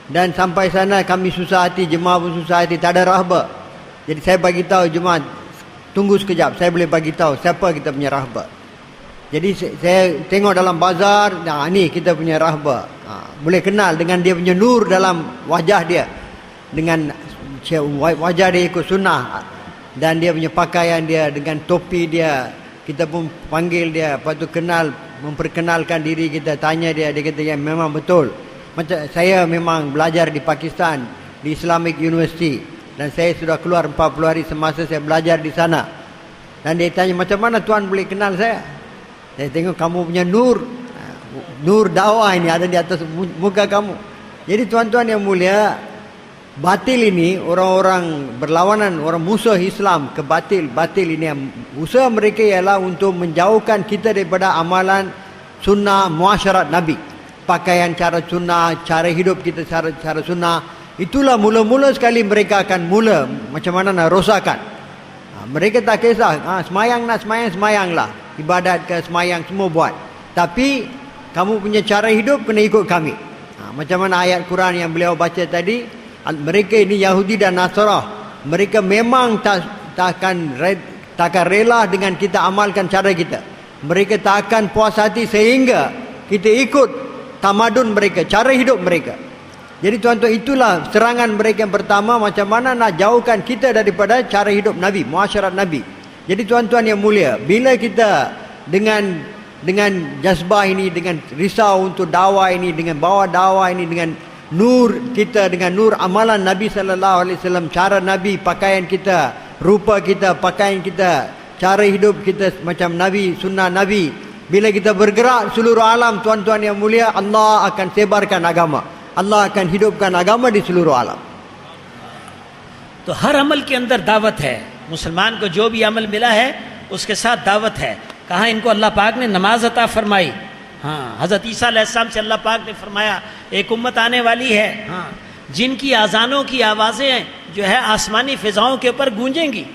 dan sampai sana kami susah hati, jemaah pun susah hati, tak ada rahbar. Jadi saya bagi tahu jemaah, tunggu sekejap, saya boleh bagi tahu siapa kita punya rahbar. Jadi saya tengok dalam bazar, nah ni kita punya rahbar. Boleh kenal dengan dia punya nur dalam wajah dia, dengan wajah dia ikut sunnah, dan dia punya pakaian dia dengan topi dia, kita pun panggil dia, lepas tu memperkenalkan diri kita, tanya dia kata ya memang betul. Macam saya memang belajar di Pakistan di Islamic University, dan saya sudah keluar 40 hari semasa saya belajar di sana. Dan dia tanya macam mana Tuan boleh kenal saya? Saya tengok kamu punya nur dakwah ini ada di atas muka kamu. Jadi tuan-tuan yang mulia, batil ini orang-orang berlawanan, orang musuh Islam ke batil ini, usaha mereka ialah untuk menjauhkan kita daripada amalan sunnah muasyarat Nabi, pakaian cara sunnah, cara hidup kita cara sunnah. Itulah mula-mula sekali mereka akan mula macam mana nak rosakkan. Mereka tak kisah, semayang nak semayanglah, ibadat ke semayang semua buat, tapi kamu punya cara hidup kena ikut kami. Macam mana ayat Quran yang beliau baca tadi, mereka ini Yahudi dan Nasrani, mereka memang takkan rela dengan kita amalkan cara kita. Mereka tak akan puas hati sehingga kita ikut tamadun mereka, cara hidup mereka. Jadi tuan-tuan, itulah serangan mereka yang pertama, macam mana nak jauhkan kita daripada cara hidup Nabi, muasyarat Nabi. Jadi tuan-tuan yang mulia, bila kita dengan jazbah ini, dengan risau untuk dakwah ini, dengan bawa dakwah ini, dengan nur kita, dengan nur amalan Nabi sallallahu alaihi wasallam, cara Nabi, pakaian kita, rupa kita, pakaian kita, cara hidup kita macam Nabi, sunnah Nabi. Bila kita bergerak seluruh alam, tuan-tuan yang mulia, Allah akan sebarkan agama. Allah akan hidupkan agama di seluruh alam. तो हर अमल के अंदर दावत है. मुसलमान को जो भी अमल मिला है उसके साथ दावत है. कहाँ इनको अल्लाह पाक ने नमाज अता फरमाई. हाँ, हज़रत ईसा अलैहिस्सलाम से अल्लाह पाक ने फरमाया एक उम्मत आने वाली है, हाँ, जिनकी आज़ानों की आवाज़ें जो है आसमानी फ़िज़ाओं के ऊपर गूंजेंगी,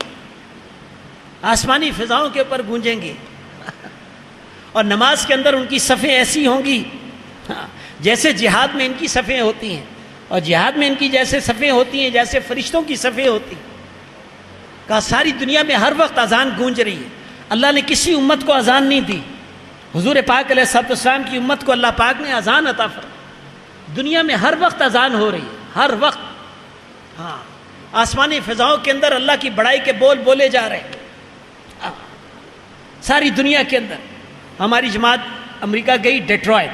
आसमानी फ़िज़ाओं के ऊपर गूंजेंगी. और नमाज के अंदर उनकी सफ़ें ऐसी होंगी, हाँ, जैसे जिहाद में इनकी सफ़ें होती हैं, और जिहाद में इनकी जैसे सफ़ें होती हैं जैसे फ़रिश्तों की सफ़ें होती. कहा सारी दुनिया में हर वक्त अजान गूंज रही है. अल्लाह ने किसी उम्मत को अजान नहीं दी. हुजूर पाक अलैहिस्सलाम की उम्मत को अल्लाह पाक ने अजान अता फरमाई. दुनिया में हर वक्त अजान हो रही है, हर वक्त. हाँ, आसमानी फ़िज़ाओं के अंदर अल्लाह की बड़ाई के बोल बोले जा रहे हैं. हाँ, सारी दुनिया के अंदर. हमारी जमात अमेरिका गई, डेट्रॉयट,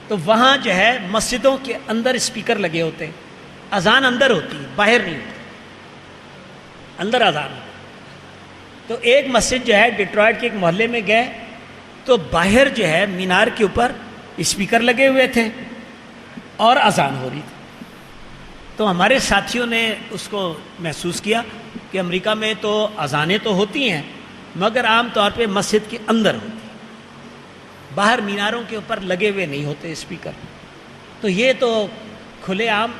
तो वहाँ जो है मस्जिदों के अंदर स्पीकर लगे होते हैं. अजान अंदर होती है, बाहर नहीं होती, अंदर अजान. तो एक मस्जिद जो है डेट्रॉयट के एक मोहल्ले में गए, तो बाहर जो है मीनार के ऊपर स्पीकर लगे हुए थे और अजान हो रही थी. तो हमारे साथियों ने उसको महसूस किया कि अमेरिका में तो अजानें तो होती हैं मगर आम तौर पे मस्जिद के अंदर होती, बाहर मीनारों के ऊपर लगे हुए नहीं होते स्पीकर. तो ये तो खुलेआम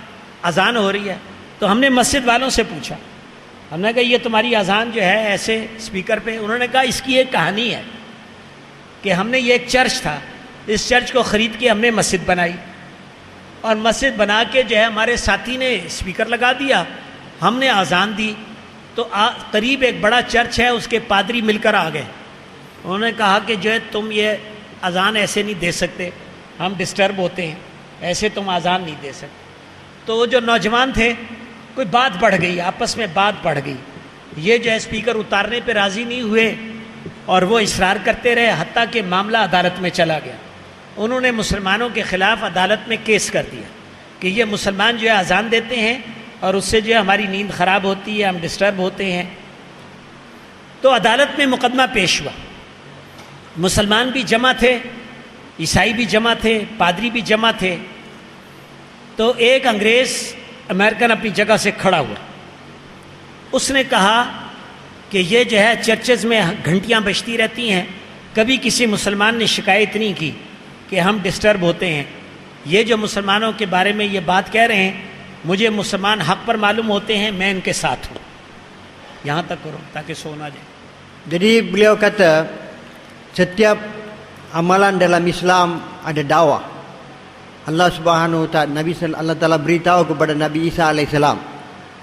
अजान हो रही है. तो हमने मस्जिद वालों से पूछा, हमने कहा ये तुम्हारी अजान जो है ऐसे स्पीकर पे. उन्होंने कहा इसकी एक कहानी है कि हमने ये एक चर्च था, इस चर्च को ख़रीद के हमने मस्जिद बनाई, और मस्जिद बना के जो है हमारे साथी ने स्पीकर लगा दिया, हमने अजान दी. तो करीब एक बड़ा चर्च है, उसके पादरी मिलकर आ गए. उन्होंने कहा कि जो है तुम ये अजान ऐसे नहीं दे सकते, हम डिस्टर्ब होते हैं, ऐसे तुम अजान नहीं दे सकते. तो वो जो नौजवान थे, कोई बात बढ़ गई, आपस में बात बढ़ गई. ये जो है स्पीकर उतारने पे राज़ी नहीं हुए और वो इसरार करते रहे, हत्ता कि मामला अदालत में चला गया. उन्होंने मुसलमानों के ख़िलाफ़ अदालत में केस कर दिया कि ये मुसलमान जो है अजान देते हैं और उससे जो है हमारी नींद ख़राब होती है, हम डिस्टर्ब होते हैं. तो अदालत में मुकदमा पेश हुआ. मुसलमान भी जमा थे, ईसाई भी जमा थे, पादरी भी जमा थे. तो एक अंग्रेज़ अमेरिकन अपनी जगह से खड़ा हुआ. उसने कहा कि ये जो है चर्चेज़ में घंटियाँ बजती रहती हैं, कभी किसी मुसलमान ने शिकायत नहीं की कि हम डिस्टर्ब होते हैं. ये जो मुसलमानों के बारे में ये बात कह रहे हैं, मुझे मुसलमान हक़ पर मालूम होते हैं, मैं इनके साथ हूँ. यहाँ तक करो ताकि सो ना जाए. Jadi beliau kata setiap amalan dalam Islam ada dakwah. Allah Subhanahu wa taala, Allah Taala beritahu kepada Nabi Isa alaihissalam,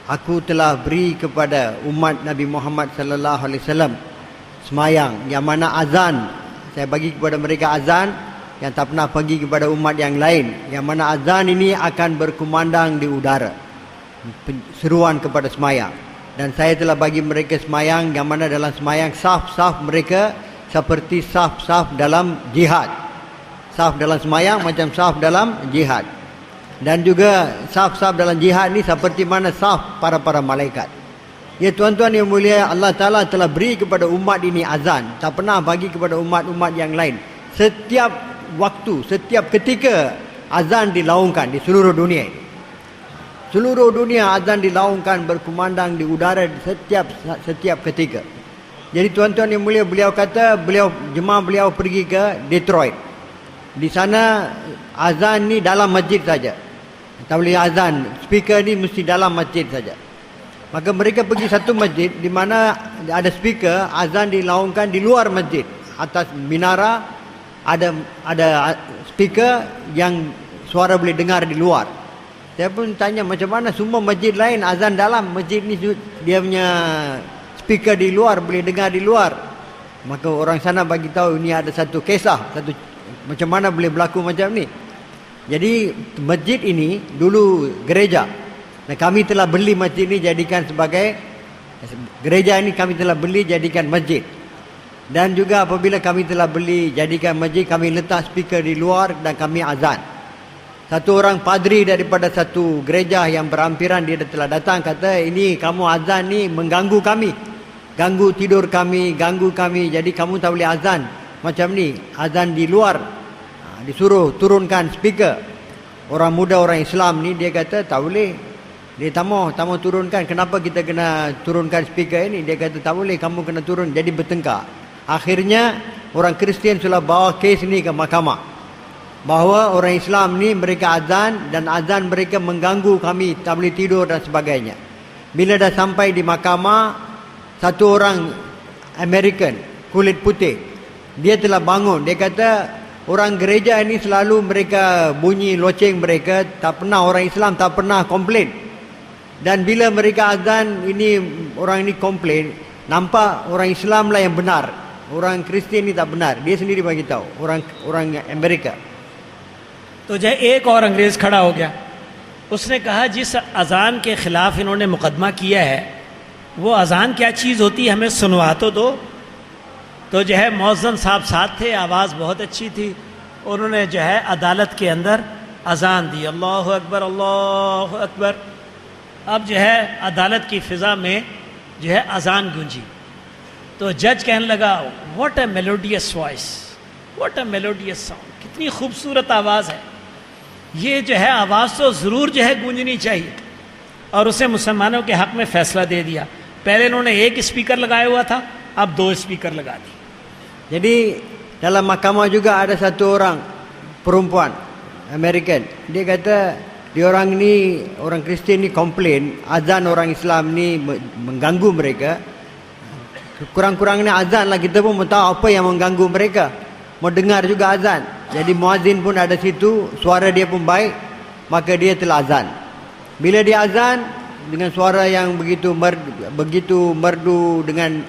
aku telah beri kepada umat Nabi Muhammad sallallahu alaihi wasallam semayang, yang mana azan saya bagi kepada mereka azan yang tak pernah bagi kepada umat yang lain, yang mana azan ini akan berkumandang di udara. seruan kepada semayang. Dan saya telah bagi mereka semayang yang mana dalam semayang saf-saf mereka seperti saf-saf dalam jihad. Saf dalam semayang macam saf dalam jihad. Dan juga saf-saf dalam jihad ni seperti mana saf para malaikat. Ya tuan-tuan yang mulia, Allah Ta'ala telah beri kepada umat ini azan. Tak pernah bagi kepada umat-umat yang lain. Setiap waktu, setiap ketika azan dilaungkan di seluruh dunia. Seluruh dunia azan dilaungkan berkumandang di udara setiap ketika. Jadi tuan-tuan yang mulia, beliau kata jemaah beliau pergi ke Detroit. Di sana azan ni dalam masjid saja. Tak boleh azan, speaker ni mesti dalam masjid saja. Maka mereka pergi satu masjid di mana ada speaker, azan dilaungkan di luar masjid. Atas minara ada speaker yang suara boleh dengar di luar. Saya pun tanya macam mana semua masjid lain azan dalam, masjid ni dia punya speaker di luar, boleh dengar di luar. Maka orang sana bagi tahu ini ada satu kisah, macam mana boleh berlaku macam ni. Jadi masjid ini dulu gereja. Dan kami telah beli masjid ini jadikan sebagai gereja ini, kami telah beli jadikan masjid. Dan juga apabila kami telah beli jadikan masjid, kami letak speaker di luar dan kami azan. Satu orang padri daripada satu gereja yang berampiran, dia telah datang kata, ini kamu azan ni mengganggu kami, ganggu tidur kami, ganggu kami. Jadi kamu tak boleh azan macam ni, azan di luar. Disuruh turunkan speaker. Orang muda orang Islam ni dia kata tak boleh. Dia tak mau turunkan. Kenapa kita kena turunkan speaker ini? Dia kata tak boleh, kamu kena turun. Jadi bertengkar. Akhirnya orang Kristian sudah bawa kes ini ke mahkamah, bahawa orang Islam ni mereka azan dan azan mereka mengganggu kami, tak boleh tidur dan sebagainya. Bila dah sampai di mahkamah, satu orang American kulit putih, dia telah bangun. Dia kata orang gereja ini selalu mereka bunyi loceng mereka, tak pernah orang Islam tak pernah komplain. Dan bila mereka azan ini, orang ini komplain, nampak orang Islam lah yang benar, orang Kristian ni tak benar. Dia sendiri bagi tahu, orang Amerika. तो जब एक और अंग्रेज खड़ा हो गया, उसने कहा जिस अजान के खिलाफ इन्होंने मुकदमा किया है वो अजान क्या चीज़ होती है, हमें सुनवा तो दो। तो जो है मौज़न साहब साथ थे, आवाज़ बहुत अच्छी थी, उन्होंने जो है अदालत के अंदर अजान दी, अल्लाह अकबर अल्लाह अकबर। अब जो है अदालत की फ़िज़ा में जो है अजान गूंजी। तो जज कहने लगा what a melodious voice, what a melodious sound, कितनी खूबसूरत आवाज़ है, ये जो है आवाज़ तो ज़रूर जो है गूंजनी चाहिए। और उसे मुसलमानों के हक़ में फ़ैसला दे दिया। पहले इन्होंने एक स्पीकर लगाया हुआ था, अब 2 स्पीकर लगा दी। Jadi dalam mahkamah juga ada satu orang perempuan American. Dia kata dia orang ni, orang Kristian ni komplain azan orang Islam ni mengganggu mereka. Kurang-kurangnya azan lah, kita pun tahu apa yang mengganggu mereka. Mau dengar juga azan. Jadi muazzin pun ada situ, suara dia pun baik, maka dia telah azan. Bila dia azan dengan suara yang begitu merdu dengan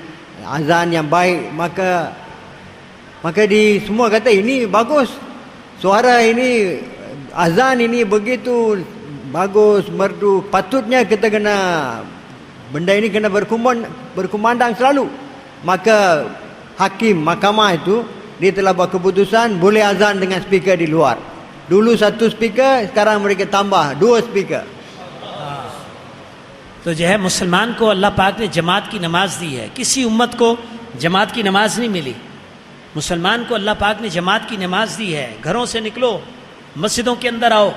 azan yang baik, maka di semua kata ini bagus. Suara ini, azan ini begitu bagus, merdu. Patutnya kita kena, benda ini kena berkumandang selalu. Maka hakim mahkamah itu, dia telah buat keputusan boleh azan dengan speaker di luar. Dulu 1 speaker, sekarang mereka tambah 2 speaker. तो जो है मुसलमान को अल्लाह पाक ने जमात की नमाज दी है, किसी उम्मत को जमात की नमाज नहीं मिली। मुसलमान को अल्लाह पाक ने जमात की नमाज दी है। घरों से निकलो, मस्जिदों के अंदर आओ,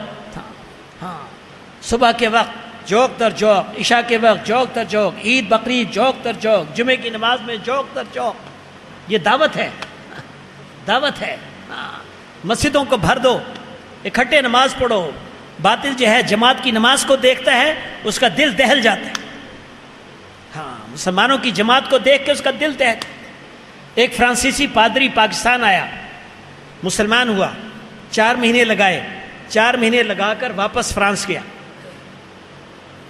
हाँ, सुबह के वक्त जौक दर जौक, इशा के वक्त जौक दर जौक, ईद बकरीद जौक दर जौक, जुमे की नमाज में जौक दर जौक। ये दावत है, दावत है। हाँ, मस्जिदों को भर दो, इकट्ठे नमाज पढ़ो। बातिल जो है जमात की नमाज को देखता है, उसका दिल दहल जाता है। हाँ, मुसलमानों की जमात को देख के उसका दिल दहल। एक फ्रांसीसी पादरी पाकिस्तान आया, मुसलमान हुआ, 4 महीने लगाए, 4 महीने लगाकर वापस फ्रांस गया।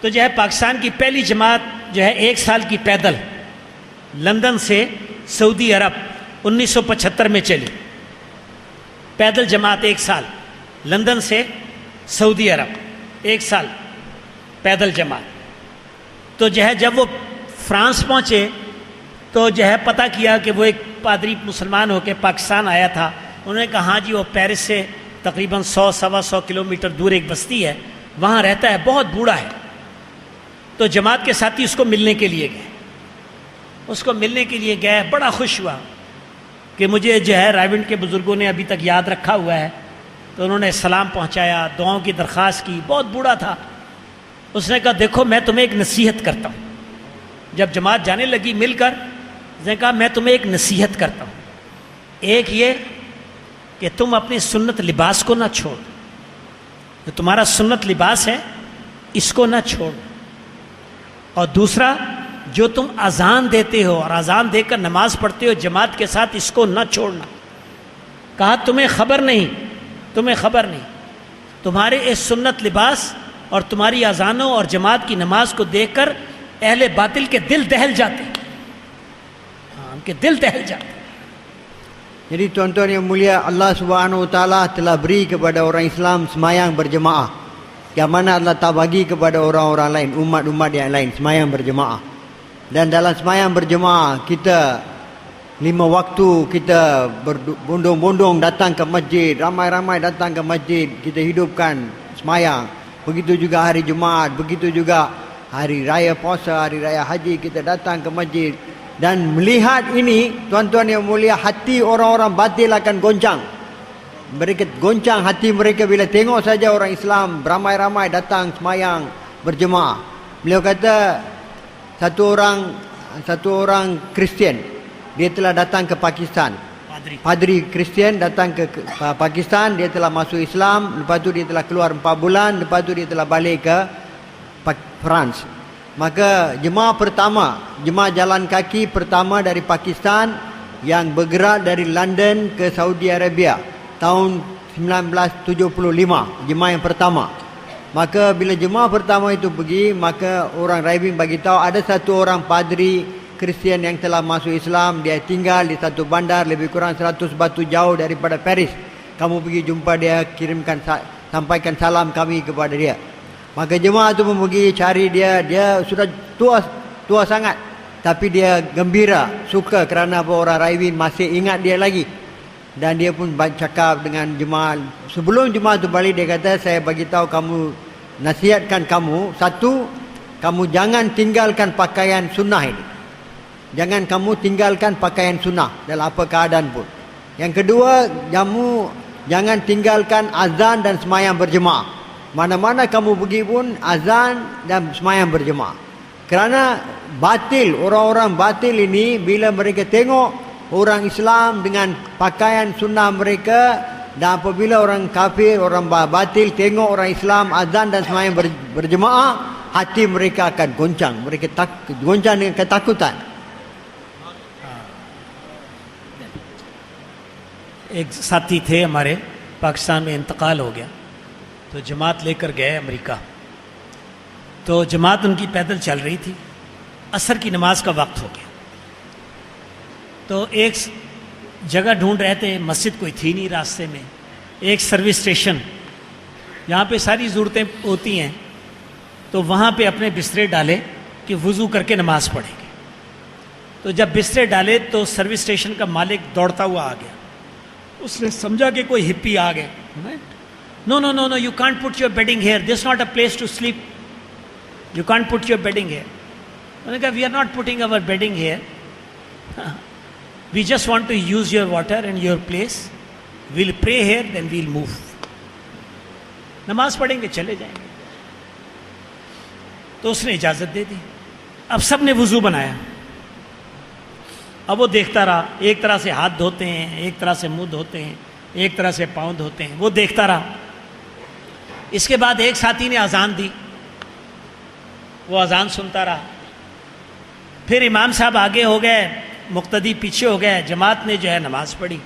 तो जो है पाकिस्तान की पहली जमात जो है 1 साल की पैदल लंदन से सऊदी अरब 1975 में चली। पैदल जमात 1 साल, लंदन से सऊदी अरब 1 साल। پیدل جماعت. تو جو ہے جب وہ فرانس پہنچے تو جو ہے پتہ کیا کہ وہ ایک پادری مسلمان ہو کے پاکستان آیا تھا. انہوں نے کہا ہاں جی وہ پیرس سے تقریباً 100-125 کلومیٹر دور ایک بستی ہے, وہاں رہتا ہے, بہت بوڑھا ہے. تو جماعت کے ساتھی اس کو ملنے کے لیے گئے. اس کو ملنے کے لیے گئے, بڑا خوش ہوا کہ مجھے جو ہے رائیونڈ کے بزرگوں نے ابھی تک یاد رکھا ہوا ہے. تو انہوں نے سلام پہنچایا, دعاؤں کی درخواست کی, بہت بوڑھا تھا. اس نے کہا دیکھو میں تمہیں ایک نصیحت کرتا ہوں. جب جماعت جانے لگی مل کر, اس نے کہا میں تمہیں ایک نصیحت کرتا ہوں. ایک یہ کہ تم اپنی سنت لباس کو نہ چھوڑ, جو تمہارا سنت لباس ہے اس کو نہ چھوڑ. اور دوسرا جو تم اذان دیتے ہو اور اذان دے کر نماز پڑھتے ہو جماعت کے ساتھ, اس کو نہ چھوڑنا. کہا تمہیں خبر نہیں, تمہارے اس سنت لباس اور تمہاری اذانوں اور جماعت کی نماز کو دیکھ کر اہل باطل کے دل دہل جاتے ہیں. ان کے دل دہل جاتے ہیں. Jadi tuan-tuan yang mulia, Allah Subhanahu Wa Taala telah beri kepada orang Islam semayang berjemaah. Yang mana Allah tak bagi kepada orang-orang lain, umat-umat yang lain, semayang berjemaah. Dan dalam semayang berjemaah, kita 5 waktu kita berbondong-bondong datang ke masjid, ramai-ramai datang ke masjid, kita hidupkan semayang. Begitu juga hari Jumaat, begitu juga hari raya puasa, hari raya haji, kita datang ke masjid. Dan melihat ini, tuan-tuan yang mulia, hati orang-orang batil akan goncang. Mereka goncang hati mereka bila tengok saja orang Islam beramai-ramai datang semayang berjemaah. Beliau kata satu orang Kristian, dia telah datang ke Pakistan. Padri Kristian datang ke Pakistan, dia telah masuk Islam, lepas tu dia telah keluar 4 bulan, lepas tu dia telah balik ke France. Maka jemaah jalan kaki pertama dari Pakistan yang bergerak dari London ke Saudi Arabia tahun 1975, jemaah yang pertama. Maka bila jemaah pertama itu pergi, maka orang Raibing bagi tahu ada satu orang padri Kristian yang telah masuk Islam, dia tinggal di satu bandar lebih kurang 100 batu jauh daripada Paris. Kamu pergi jumpa dia, sampaikan salam kami kepada dia. Maka jemaah itu pun pergi cari dia. Dia sudah tua sangat, tapi dia gembira, suka kerana orang Raibin masih ingat dia lagi. Dan dia pun cakap dengan jemaah. Sebelum jemaah itu balik, dia kata, saya bagi tahu kamu, nasihatkan kamu, satu, kamu jangan tinggalkan pakaian sunnah ini. Jangan kamu tinggalkan pakaian sunnah dalam apa keadaan pun. Yang kedua, kamu jangan tinggalkan azan dan semayang berjemaah. Mana-mana kamu pergi pun azan dan semayang berjemaah. Kerana batil, orang-orang batil ini bila mereka tengok orang Islam dengan pakaian sunnah mereka, dan apabila orang kafir, orang batil tengok orang Islam azan dan semayang berjemaah, hati mereka akan goncang. Mereka goncang dengan ketakutan. ایک ساتھی تھے ہمارے, پاکستان میں انتقال ہو گیا, تو جماعت لے کر گئے امریکہ. تو جماعت ان کی پیدل چل رہی تھی, عصر کی نماز کا وقت ہو گیا. تو ایک جگہ ڈھونڈ رہے تھے, مسجد کوئی تھی نہیں راستے میں, ایک سروس اسٹیشن جہاں پہ ساری ضرورتیں ہوتی ہیں, تو وہاں پہ اپنے بسترے ڈالے کہ وضو کر کے نماز پڑھیں گے. تو جب بسترے ڈالے تو سروس اسٹیشن کا مالک دوڑتا ہوا آ گیا. اس نے سمجھا کہ کوئی ہپی آ گئے. No, you can't put your bedding here. This is not a place to sleep. You can't put your bedding here. We are not putting our bedding here. We just want to use your water and your place. We'll pray here, then we'll move. نماز پڑھیں گے, چلے جائیں گے. تو اس نے اجازت دے دی. اب سب نے وضو بنایا. اب وہ دیکھتا رہا, ایک طرح سے ہاتھ دھوتے ہیں, ایک طرح سے منہ دھوتے ہیں, ایک طرح سے پاؤں دھوتے ہیں. وہ دیکھتا رہا. اس کے بعد ایک ساتھی نے اذان دی, وہ اذان سنتا رہا. پھر امام صاحب آگے ہو گئے, مقتدی پیچھے ہو گئے, جماعت نے جو ہے نماز پڑھی.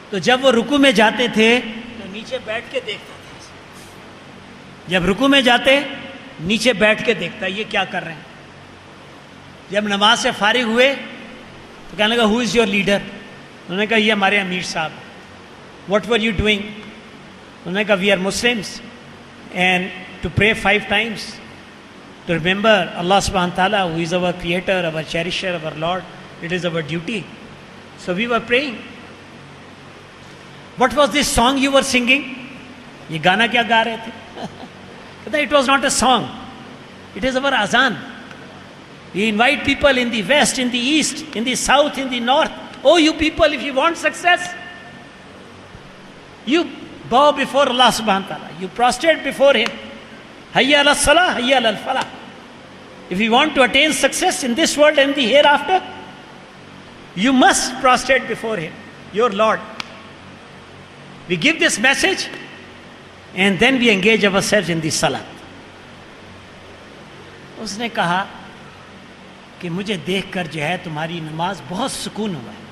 تو جب وہ رکوع میں جاتے تھے تو نیچے بیٹھ کے دیکھتا تھا. جب رکوع میں جاتے نیچے بیٹھ کے دیکھتا یہ کیا کر رہے ہیں. جب نماز سے فارغ ہوئے تو کہنے لگا, ہو از یور لیڈر؟ انہوں نے کہا یہ ہمارے امیر صاحب. واٹ ور یو ڈوئنگ؟ انہوں نے کہا وی آر مسلمس اینڈ to pray 5 times, to remember Allah subhanahu wa ta'ala, who is our creator, our cherisher, our Lord. It is our duty. So we were praying. What was this song you were singing? ये गाना क्या गा रहे थे? कहता it was not a song. It is our azan. We invite people in the west, in the east, in the south, in the north. Oh, you people, if you want success, you bow before Allah subhanahu wa ta'ala. You prostrate before Him. Hayya ala salah, hayya ala falah. If you want to attain success in this world and the hereafter, you must prostrate before Him, your Lord. We give this message and then we engage ourselves in the salat. उसने कहा कि मुझे देखकर जो है तुम्हारी नमाज बहुत सुकून हुआ है,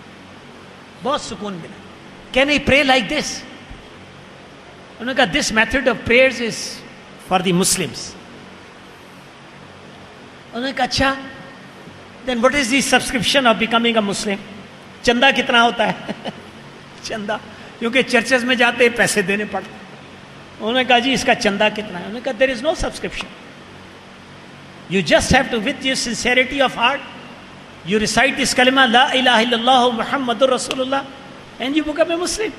बहुत सुकून मिला. Can I pray like this? उन्होंने कहा this method of prayers is for the Muslims. उन्होंने कहा अच्छा, then what is the subscription of becoming a Muslim? चंदा कितना होता है? चंदा, क्योंकि चर्चेस में जाते हैं पैसे देने पड़ते. उन्होंने कहा जी इसका चंदा कितना है? उन्होंने कहा there is no subscription. You just have to, with your sincerity of heart, you recite this kalima, La ilaha illallah Muhammadur Rasulullah, and you become a Muslim.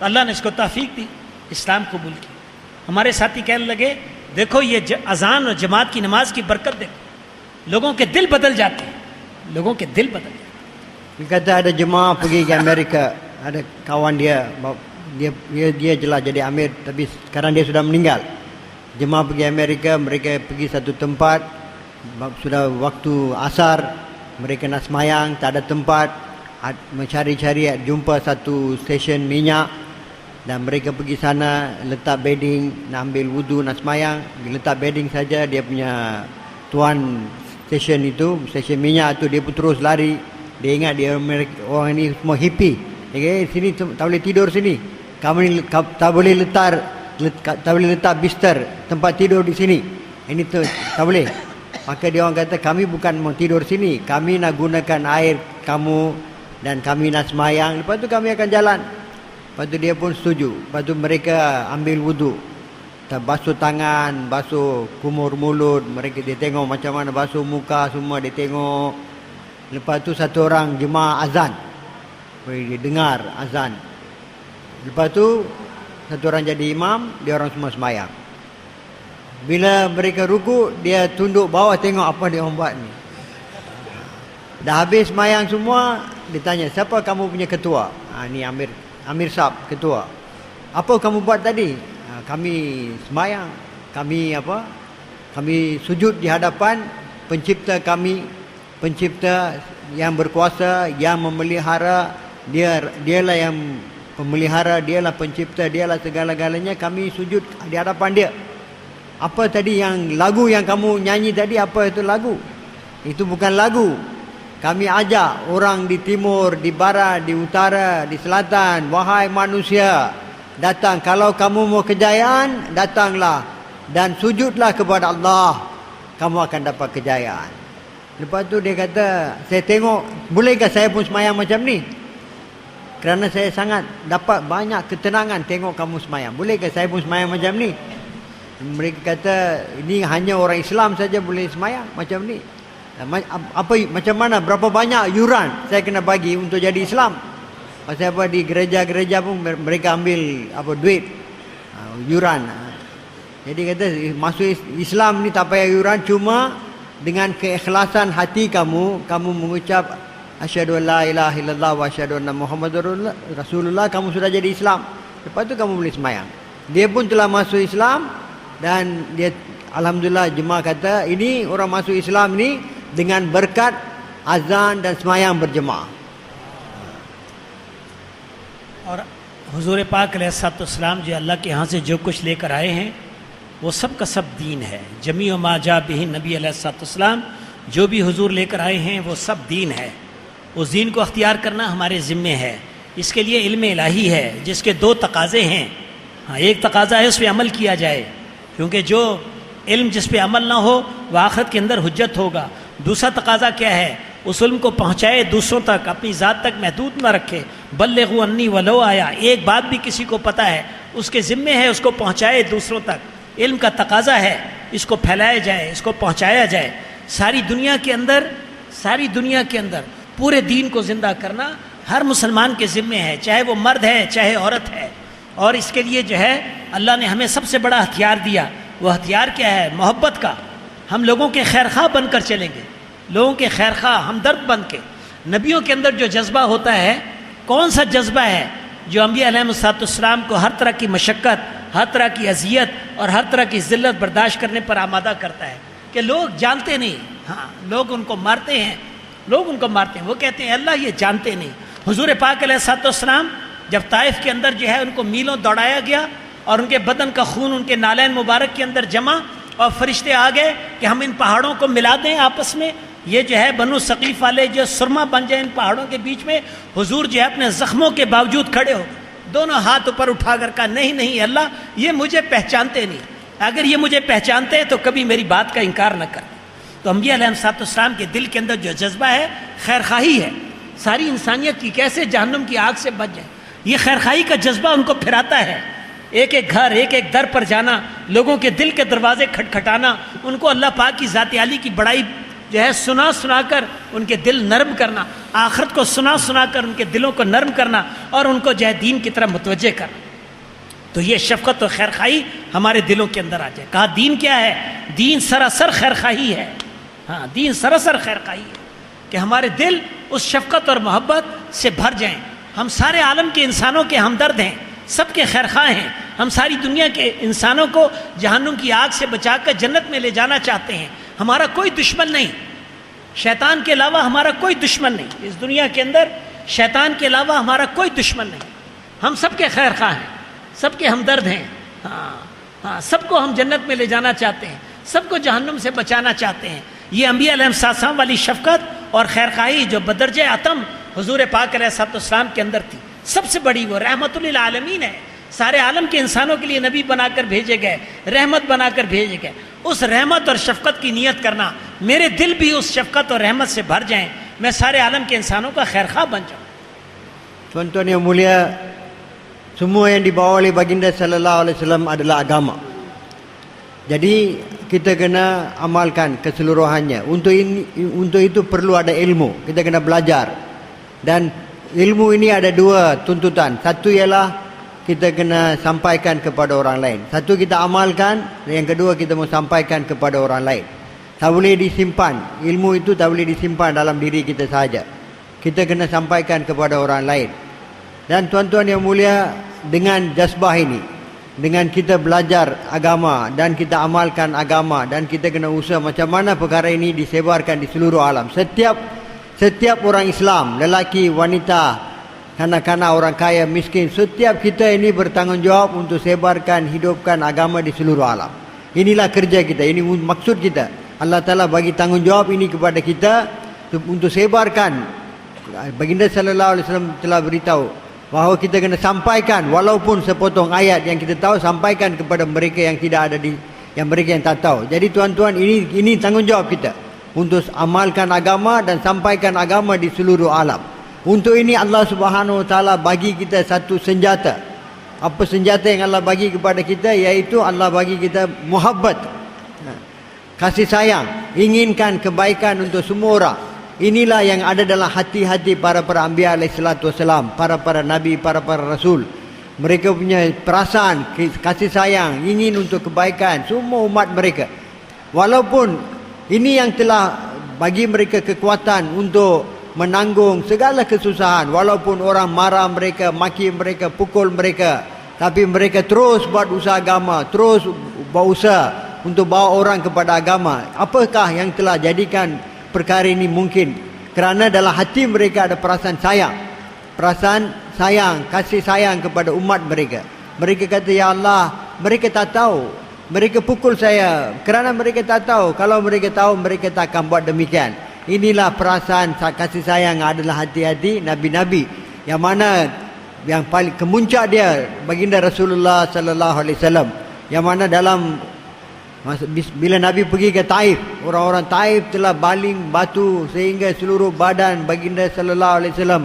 अल्लाह ने इसको तौफीक दी, इस्लाम कबूल की. हमारे साथी कहने लगे देखो ये अजान और जमात की नमाज की बरकत देखो, लोगों के दिल बदल जाते हैं, लोगों के दिल बदल जाते हैं. Dia kata ada jemaah pergi ke Amerika, ada kawan dia jelas jadi amir tapi sekarang dia sudah meninggal. Jemaah pergi Amerika, mereka pergi satu tempat, sudah waktu asar, mereka nak semayang, tak ada tempat, mencari-cari, jumpa satu stesen minyak dan mereka pergi sana, letak bedding, nak ambil wudu, nak semayang, letak bedding saja, dia punya tuan stesen itu, stesen minyak tu, dia pun terus lari. Dia ingat dia orang ini semua hippie. Dia kata, sini tak boleh tidur sini, kamu tak boleh tak boleh letak bister tempat tidur di sini. Ini tu tak boleh. Maka dia orang kata kami bukan mau tidur sini, kami nak gunakan air kamu dan kami nak semayang. Lepas tu kami akan jalan. Lepas tu dia pun setuju. Lepas tu mereka ambil wudu, basuh tangan, basuh kumur mulut. Mereka dia tengok macam mana basuh muka semua, dia tengok. Lepas tu satu orang jemaah azan, dia dengar azan. Lepas tu satu orang jadi imam, dia orang semua semayang. Bila mereka ruku, dia tunduk bawah tengok apa dia orang buat ni. Dah habis semayang semua, dia tanya, siapa kamu punya ketua? Ni Amir Sab, ketua. Apa kamu buat tadi? Kami semayang. Kami sujud di hadapan pencipta kami, pencipta yang berkuasa, yang memelihara. Dialah yang pemelihara, dialah pencipta, dialah segala-galanya. Kami sujud di hadapan dia. Apa tadi yang lagu yang kamu nyanyi tadi, apa itu lagu? Itu bukan lagu. Kami ajak orang di timur, di barat, di utara, di selatan, wahai manusia, datang. Kalau kamu mau kejayaan, datanglah dan sujudlah kepada Allah, kamu akan dapat kejayaan. Lepas tu dia kata, saya tengok, bolehkah saya pun semayang macam ni? Kerana saya sangat dapat banyak ketenangan tengok kamu semayang. Bolehkah saya pun semayang macam ni? Mereka kata, ini hanya orang Islam saja boleh semayang macam ni. Macam mana, berapa banyak yuran saya kena bagi untuk jadi Islam? Pasal apa, di gereja-gereja pun mereka ambil duit, yuran. Jadi kata, masuk Islam ni tak payah yuran, cuma dengan keikhlasan hati kamu mengucap asyhadu an la ilaha illallah wa asyhadu anna muhammadar rasulullah, kamu sudah jadi Islam. Lepas tu kamu boleh semayang. Dia pun telah masuk Islam dan dia, alhamdulillah, jemaah kata ini orang masuk Islam ni dengan berkat azan dan semayang berjemaah. और हुजूर पाक अलैहिस्सलाम जो अल्लाह के यहाँ से जो कुछ लेकर आए हैं वो सब का सब दीन है. जमी मा जा बिही नबी अलैहिस्सलाम, जो भी हुजूर लेकर आए हैं वो सब दीन है. उस दीन को अख्तियार करना हमारे ज़िम्मे है. इसके लिए इल्म इलाही है जिसके दो तकाज़े हैं. हाँ, एक तकाज़ा है उस पर अमल किया जाए, क्योंकि जो इल्म जिस पे अमल ना हो वह आखिरत के अंदर हुज्जत होगा. दूसरा तकाज़ा क्या है, उस इल्म को पहुँचाए दूसरों तक, अपनी ज़ात तक महदूद न रखे. बल्लिगू अन्नी वलो आया, एक बात भी किसी को पता है उसके ज़िम्मे है उसको पहुँचाए दूसरों तक. इल्म का तकाजा है, इसको फैलाया जाए, इसको पहुंचाया जाए। सारी दुनिया के अंदर पूरे दीन को जिंदा करना हर मुसलमान के ज़िम्मे है, चाहे वो मर्द है चाहे औरत है। और इसके लिए जो है अल्लाह ने हमें सबसे बड़ा हथियार दिया। वो हथियार क्या है? मोहब्बत का। हम लोगों के खैरखा बनकर चलेंगे, लोगों के खैरखा हमदर्द बन के। नबियों के अंदर जो जज्बा होता है, कौन सा जज्बा है जो अम्बिया अलैहिस्सलाम को हर तरह की मशक्क़त, हर तरह की अजियत और हर तरह की ज़िल्लत बर्दाश्त करने पर आमादा करता है? कि लोग जानते नहीं, हाँ लोग उनको मारते हैं, वो कहते हैं अल्लाह ये जानते नहीं। हुजूर पाक अलैहिस्सलाम जब ताइफ के अंदर जो है उनको मीलों दौड़ाया गया और उनके बदन का खून उनके नालैन मुबारक के अंदर जमा और फरिश्ते आ गए कि हम इन पहाड़ों को मिला दें आपस में, ये जो है बनु सकीफ वाले जो सुरमा बन जाए इन पहाड़ों के बीच में। हुजूर जो है अपने जख्मों के बावजूद खड़े हो, दोनों हाथ ऊपर उठाकर कहा नहीं नहीं अल्लाह ये मुझे पहचानते नहीं, अगर ये मुझे पहचानते हैं तो कभी मेरी बात का इनकार न कर। तो अम्बिया अलैहिस्सलाम के दिल के अंदर जो जज्बा है खैरखाही है, सारी इंसानियत की कैसे जहन्नुम की आग से बच जाए, ये खैरखाही का जज्बा उनको फिराता है। एक एक घर, एक एक दर पर जाना, लोगों के दिल के दरवाजे खटखटाना, उनको अल्लाह पाक की ज़ात आली की बड़ाई जो है सुना सुना कर उनके दिल नरम करना, आखिरत को सुना सुना कर उनके दिलों को नरम करना और उनको जो है दीन की तरफ मुतवज्जे करना। तो ये शफ़क़त और खैरखाही हमारे दिलों के अंदर आ जाए। कहा दीन क्या है? दीन सरासर खैरखाही है। हाँ, दीन सरासर खैरखाही है कि हमारे दिल उस शफ़क़त और मोहब्बत से भर जाएं। हम सारे आलम के इंसानों के हमदर्द हैं, सबके खैरखा हैं। हम सारी दुनिया के इंसानों को जहन्नुम की आग से बचाकर जन्नत में ले जाना चाहते हैं। हमारा कोई दुश्मन नहीं, शैतान के अलावा हमारा कोई दुश्मन नहीं। इस दुनिया के अंदर शैतान के अलावा हमारा कोई दुश्मन नहीं। हम सबके खैरखा हैं, सबके हमदर्द हैं। हाँ, सबको हम जन्नत में ले जाना चाहते हैं, सबको जहन्नुम से बचाना चाहते हैं। ये अम्बिया अलैहिस्सलाम वाली शफ़क़त और खैरखाही जो बदरजे अतम हुजूर पाक अलैहिस्सलाम के अंदर थी, सबसे बड़ी वो रहमतुल आलमीन है। सारे आलम के इंसानों के लिए नबी बनाकर भेजे गए, रहमत बनाकर भेजे गए। उस रहमत और शफ़क़त की नियत करना, मेरे दिल भी उस शफ़क़त और रहमत से भर जाएं, मैं सारे आलम के इंसानों का खैरखा बन जाऊँ। Tuan-tuan yang mulia, semua yang dibawa oleh baginda sallallahu alaihi wasallam adalah agama. Jadi kita kena amalkan keseluruhannya. Untuk itu perlu ada ilmu. Kita kena belajar. Dan ilmu ini ada dua tuntutan. Satu ialah kita kena sampaikan kepada orang lain. Satu kita amalkan, dan yang kedua kita mau sampaikan kepada orang lain. Tak boleh disimpan. Ilmu itu tak boleh disimpan dalam diri kita sahaja. Kita kena sampaikan kepada orang lain. Dan tuan-tuan yang mulia, dengan jazbah ini, dengan kita belajar agama dan kita amalkan agama dan kita kena usaha macam mana perkara ini disebarkan di seluruh alam. Setiap orang Islam, lelaki, wanita, kanak-kanak, orang kaya, miskin, setiap kita ini bertanggungjawab untuk sebarkan, hidupkan agama di seluruh alam. Inilah kerja kita, ini maksud kita. Allah Ta'ala bagi tanggungjawab ini kepada kita untuk sebarkan. Baginda sallallahu alaihi wasallam telah beritahu bahawa kita kena sampaikan walaupun sepotong ayat yang kita tahu, sampaikan kepada mereka yang tidak ada yang mereka yang tak tahu. Jadi tuan-tuan, ini tanggungjawab kita untuk amalkan agama dan sampaikan agama di seluruh alam. Untuk ini Allah Subhanahu wa taala bagi kita satu senjata. Apa senjata yang Allah bagi kepada kita? Iaitu Allah bagi kita muhabbat, kasih sayang, inginkan kebaikan untuk semua orang. Inilah yang ada dalam hati-hati para anbiya alaihi salatu wasalam, para nabi, para rasul. Mereka punya perasaan kasih sayang, ingin untuk kebaikan semua umat mereka. Walaupun ini yang telah bagi mereka kekuatan untuk menanggung segala kesusahan, walaupun orang marah mereka, maki mereka, pukul mereka, tapi mereka terus buat usaha agama, terus berusaha untuk bawa orang kepada agama. Apakah yang telah jadikan perkara ini mungkin? Kerana dalam hati mereka ada perasaan sayang, kasih sayang kepada umat mereka. Mereka kata, ya Allah, mereka tak tahu, mereka pukul saya kerana mereka tak tahu. Kalau mereka tahu, mereka tak akan buat demikian. Inilah perasaan kasih sayang adalah hati-hati nabi-nabi, yang mana yang paling kemuncak dia baginda Rasulullah sallallahu alaihi wasallam, yang mana dalam bila Nabi pergi ke Taif, orang-orang Taif telah baling batu sehingga seluruh badan baginda sallallahu alaihi wasallam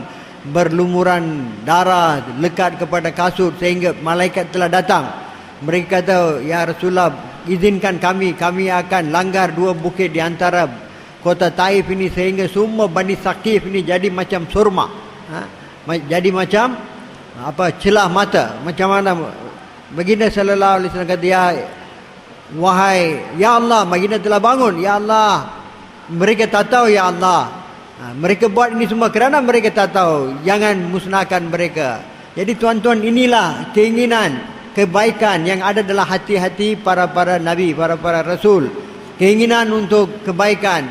berlumuran darah lekat kepada kasut, sehingga malaikat telah datang Mereka kata, ya Rasulullah, izinkan kami akan langgar 2 bukit di antara kota Taif ini sehingga semua Bani Saqif ini jadi macam surma. Jadi macam celah mata. Macam mana? Baginda sallallahu alaihi wasallam kata, ya Allah, baginda telah bangun, ya Allah. Mereka tak tahu, ya Allah. Mereka buat ini semua kerana mereka tak tahu. Jangan musnahkan mereka. Jadi tuan-tuan, inilah keinginan kebaikan yang ada dalam hati-hati para nabi, para rasul. Keinginan untuk kebaikan.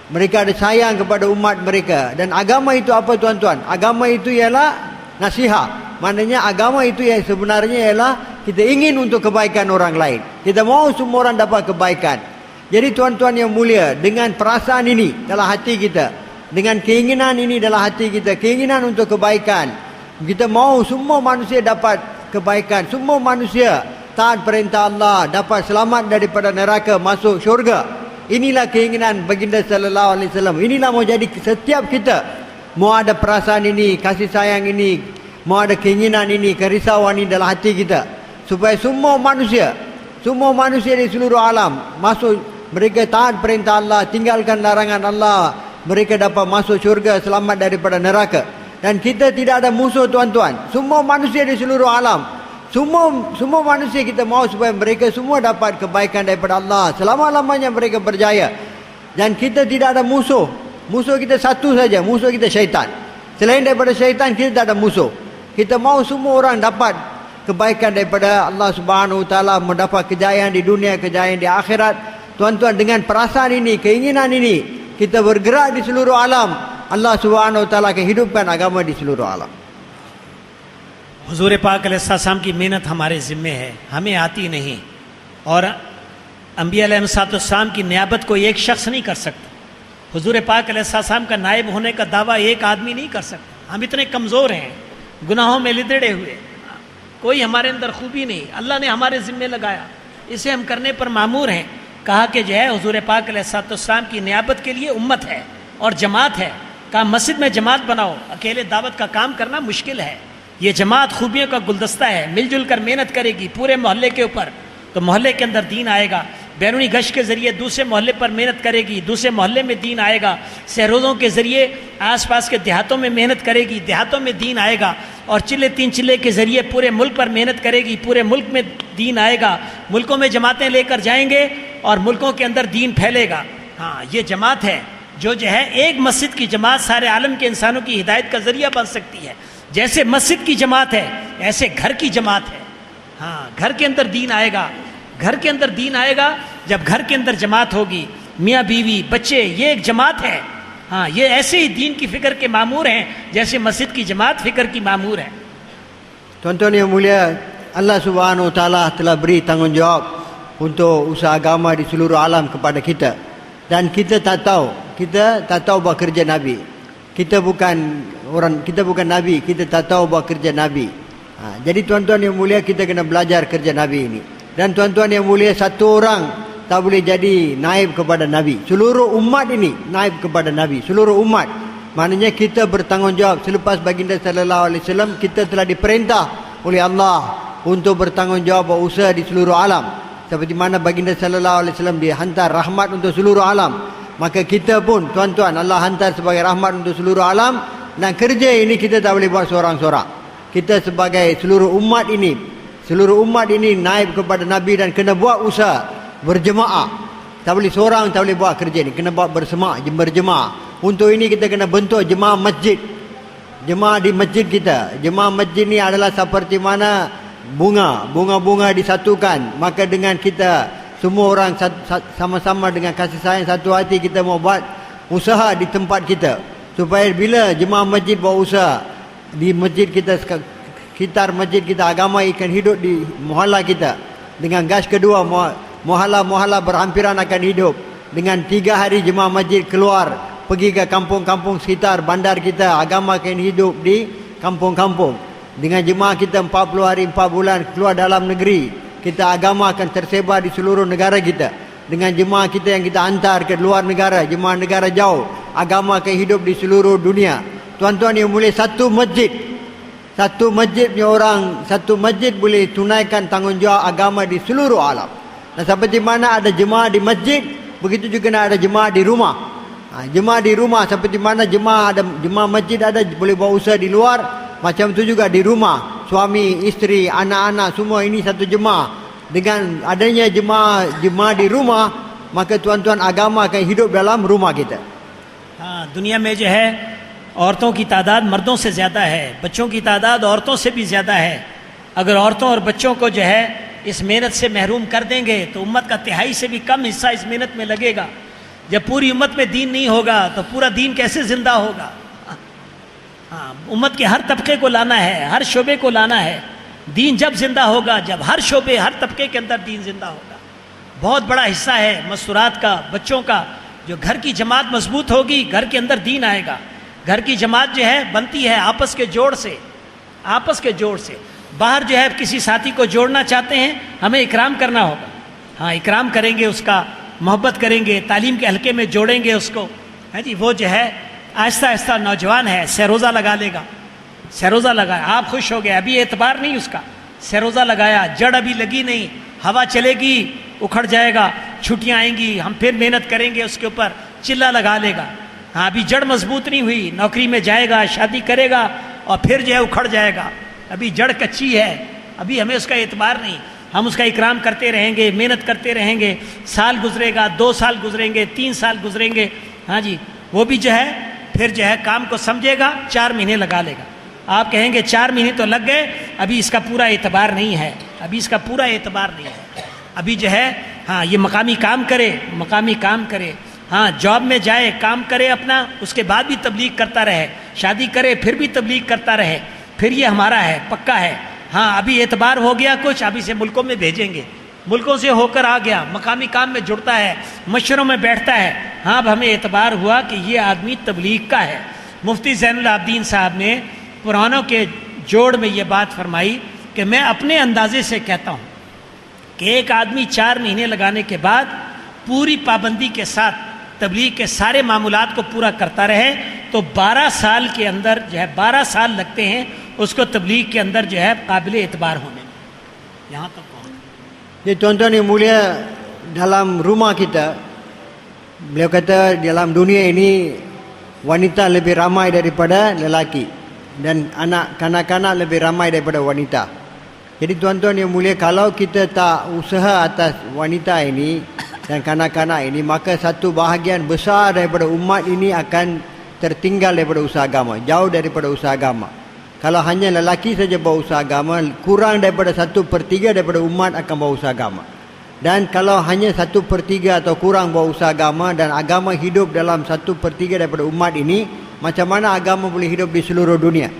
Mereka ada sayang kepada umat mereka. Dan agama itu apa tuan-tuan? Agama itu ialah nasihat. Maknanya agama itu yang sebenarnya ialah kita ingin untuk kebaikan orang lain. Kita mahu semua orang dapat kebaikan. Jadi tuan-tuan yang mulia, dengan perasaan ini dalam hati kita, dengan keinginan ini dalam hati kita, keinginan untuk kebaikan, kita mahu semua manusia dapat kebaikan, semua manusia taat perintah Allah, dapat selamat daripada neraka, masuk syurga. Inilah keinginan baginda sallallahu alaihi wasallam. Inilah mau jadi setiap kita. Mau ada perasaan ini, kasih sayang ini, mau ada keinginan ini, kerisauan ini dalam hati kita, supaya semua manusia di seluruh alam masuk, mereka taat perintah Allah, tinggalkan larangan Allah, mereka dapat masuk syurga, selamat daripada neraka. Dan kita tidak ada musuh tuan-tuan. Semua manusia di seluruh alam, semua manusia kita mahu supaya mereka semua dapat kebaikan daripada Allah, selama-lamanya mereka berjaya. Dan kita tidak ada musuh. Musuh kita satu saja, musuh kita syaitan. Selain daripada syaitan, kita tak ada musuh. Kita mahu semua orang dapat kebaikan daripada Allah Subhanahu Wa Taala, mendapat kejayaan di dunia, kejayaan di akhirat. Tuan-tuan, dengan perasaan ini, keinginan ini, kita bergerak di seluruh alam. Allah Subhanahu Wa Taala akan hidupkan agama di seluruh alam. हुजूर पाक अलैहिस्सलाम की मेहनत हमारे ज़िम्मे है, हमें आती नहीं। और अंबिया अलैहिस्सलाम की नियाबत कोई एक शख्स नहीं कर सकता। हुजूर पाक अलैहिस्सलाम का नायब होने का दावा एक आदमी नहीं कर सकता। हम इतने कमज़ोर हैं, गुनाहों में लिदड़े हुए, कोई हमारे अंदर खूबी नहीं, अल्लाह ने हमारे ज़िम्मे लगाया, इसे हम करने पर मामूर हैं। कहा कि जो है हुजूर पाक अलैहिस्सलाम की नियाबत के लिए उम्मत है और जमात है। कहा मस्जिद में जमात बनाओ, अकेले दावत का काम करना मुश्किल है। ये जमात खूबियों का गुलदस्ता है, मिलजुल कर मेहनत करेगी पूरे मोहल्ले के ऊपर, तो मोहल्ले के अंदर दीन आएगा। बैरूनी गश्त के ज़रिए दूसरे मोहल्ले पर मेहनत करेगी, दूसरे मोहल्ले में दीन आएगा। सहरोज़ों के ज़रिए आसपास के देहातों में मेहनत करेगी, देहातों में दीन आएगा। और चिल्ले 3 चिल्ले के ज़रिए पूरे मुल्क पर मेहनत करेगी, पूरे मुल्क में दीन आएगा। मुल्कों में जमातें लेकर जाएंगे और मुल्कों के अंदर दीन फैलेगा। हाँ, ये जमात है जो है एक मस्जिद की जमात सारे आलम के इंसानों की हिदायत का ज़रिया बन सकती है। जैसे मस्जिद की जमात है, ऐसे घर की जमात है। हाँ, घर के अंदर दीन आएगा, घर के अंदर दीन आएगा। जब घर के अंदर जमात होगी, मियाँ बीवी बच्चे, ये एक जमात है। हाँ, ये ऐसे ही दीन की फ़िक्र के मामूर हैं जैसे मस्जिद की जमात फ़िक्र की मामूर है। Tuan-tuan yang mulia, Allah Subhanahu Wa Taala telah beri tanggungjawab untuk usaha agama di seluruh alam kepada kita. Dan kita tak tahu buat kerja Nabi. Kita bukan Nabi, kita tak tahu buat kerja Nabi. Jadi tuan-tuan yang mulia, kita kena belajar kerja Nabi ini. Dan tuan-tuan yang mulia, satu orang tak boleh jadi naib kepada Nabi. Seluruh umat ini naib kepada Nabi. Seluruh umat. Maknanya kita bertanggungjawab. Selepas baginda sallallahu alaihi wasallam, kita telah diperintah oleh Allah untuk bertanggungjawab berusaha di seluruh alam. Seperti mana baginda sallallahu alaihi wasallam dihantar rahmat untuk seluruh alam, maka kita pun tuan-tuan Allah hantar sebagai rahmat untuk seluruh alam. Dan kerja ini kita tak boleh buat seorang-seorang. Kita sebagai seluruh umat ini naib kepada Nabi dan kena buat usaha berjemaah. Tak boleh seorang, tak boleh buat kerja ni, kena buat berjemaah. Untuk ini kita kena bentuk jemaah masjid. Jemaah di masjid kita. Jemaah masjid ni adalah seperti mana bunga disatukan. Maka dengan kita semua orang sama-sama dengan kasih sayang satu hati, kita mau buat usaha di tempat kita, supaya bila jemaah masjid buat usaha di masjid kita, sekitar masjid kita, agama akan hidup di muhalla kita. Dengan gas kedua, muhalla berhampiran akan hidup. Dengan 3 hari jemaah masjid keluar pergi ke kampung-kampung sekitar bandar kita, agama akan hidup di kampung-kampung. Dengan jemaah kita 40 hari 4 bulan keluar dalam negeri, kita agama akan tersebar di seluruh negara kita. Dengan jemaah kita yang kita hantar ke luar negara, jemaah negara jauh, agama akan hidup di seluruh dunia. Tuan-tuan yang mulia, satu masjid satu masjid punya orang, satu masjid boleh tunaikan tanggungjawab agama di seluruh alam. Dan seperti mana ada jemaah di masjid, begitu juga nak ada jemaah di rumah. Jemaah di rumah seperti mana jemaah masjid ada boleh buat usaha di luar, macam tu juga di rumah. Suami, isteri, anak-anak semua ini satu jemaah. Dengan adanya jemaah di rumah, maka tuan-tuan agama akan hidup dalam rumah kita. हाँ, दुनिया में जो है औरतों की तादाद मर्दों से ज़्यादा है, बच्चों की तादाद औरतों से भी ज़्यादा है। अगर औरतों और बच्चों को जो है इस मेहनत से महरूम कर देंगे तो उम्मत का तिहाई से भी कम हिस्सा इस मेहनत में लगेगा। जब पूरी उम्मत में दीन नहीं होगा तो पूरा दीन कैसे ज़िंदा होगा? हाँ, उम्मत के हर तबके को लाना है, हर शोबे को लाना है। दीन जब जिंदा होगा, जब हर शोबे हर तबके के अंदर दीन जिंदा होगा। बहुत बड़ा हिस्सा है मस्तूरात का, बच्चों का। जो घर की जमात मजबूत होगी, घर के अंदर दीन आएगा। घर की जमात जो है बनती है आपस के जोड़ से, आपस के जोड़ से। बाहर जो है किसी साथी को जोड़ना चाहते हैं, हमें इकराम करना होगा। हाँ, इकराम करेंगे, उसका मोहब्बत करेंगे, तालीम के हल्के में जोड़ेंगे उसको, है जी। वो जो है आहिस्ता आहिस्ता नौजवान है, सरोज़ा लगा लेगा। सरोज़ा लगाया, आप खुश हो गए, अभी एतबार नहीं उसका। सरोज़ा लगाया, जड़ अभी लगी नहीं, हवा चलेगी उखड़ जाएगा, छुट्टियाँ आएंगी, हम फिर मेहनत करेंगे उसके ऊपर, चिल्ला लगा लेगा। हाँ, अभी जड़ मजबूत नहीं हुई, नौकरी में जाएगा, शादी करेगा और फिर जो है उखड़ जाएगा। अभी जड़ कच्ची है, अभी हमें उसका एतबार नहीं। हम उसका इकराम करते रहेंगे, मेहनत करते रहेंगे। साल गुजरेगा, 2 साल गुजरेंगे, 3 साल गुजरेंगे। हाँ जी, वो भी जो है फिर जो है काम को समझेगा, 4 महीने लगा लेगा। आप कहेंगे 4 महीने तो लग गए, अभी इसका पूरा एतबार नहीं है, अभी इसका पूरा एतबार नहीं है। अभी जो है हाँ, ये मकामी काम करे, मकामी काम करे। हाँ, जॉब में जाए, काम करे अपना, उसके बाद भी तबलीग करता रहे, शादी करे फिर भी तबलीग करता रहे, फिर ये हमारा है, पक्का है। हाँ, अभी एतबार हो गया कुछ, अभी से मुल्कों में भेजेंगे, मुल्कों से होकर आ गया, मकामी काम में जुड़ता है, मशवरों में बैठता है। हाँ, अब हमें एतबार हुआ कि ये आदमी तबलीग का है। मुफ्ती ज़ैनुल आबिदीन साहब ने पुरानों के जोड़ में ये बात फरमाई कि मैं अपने अंदाजे से कहता हूँ कि एक आदमी 4 महीने लगाने के बाद पूरी पाबंदी के साथ तबलीग के सारे मामूलात को पूरा करता रहे तो 12 साल के अंदर जो है 12 साल लगते हैं उसको तबलीग के अंदर जो है काबिल एतबार होने में। यहाँ तक Jadi tuan-tuan yang mulia, dalam rumah kita, beliau kata dalam dunia ini wanita lebih ramai daripada lelaki dan anak kanak-kanak lebih ramai daripada wanita. Jadi tuan-tuan yang mulia, kalau kita tak usaha atas wanita ini dan kanak-kanak ini, maka satu bahagian besar daripada umat ini akan tertinggal daripada usaha agama, jauh daripada usaha agama. Kalau hanya lelaki saja bawa usaha agama, kurang daripada 1/3 daripada umat akan bawa usaha agama. Dan kalau hanya 1/3 atau kurang bawa usaha agama dan agama hidup dalam 1/3 daripada umat ini, macam mana agama boleh hidup di seluruh dunia?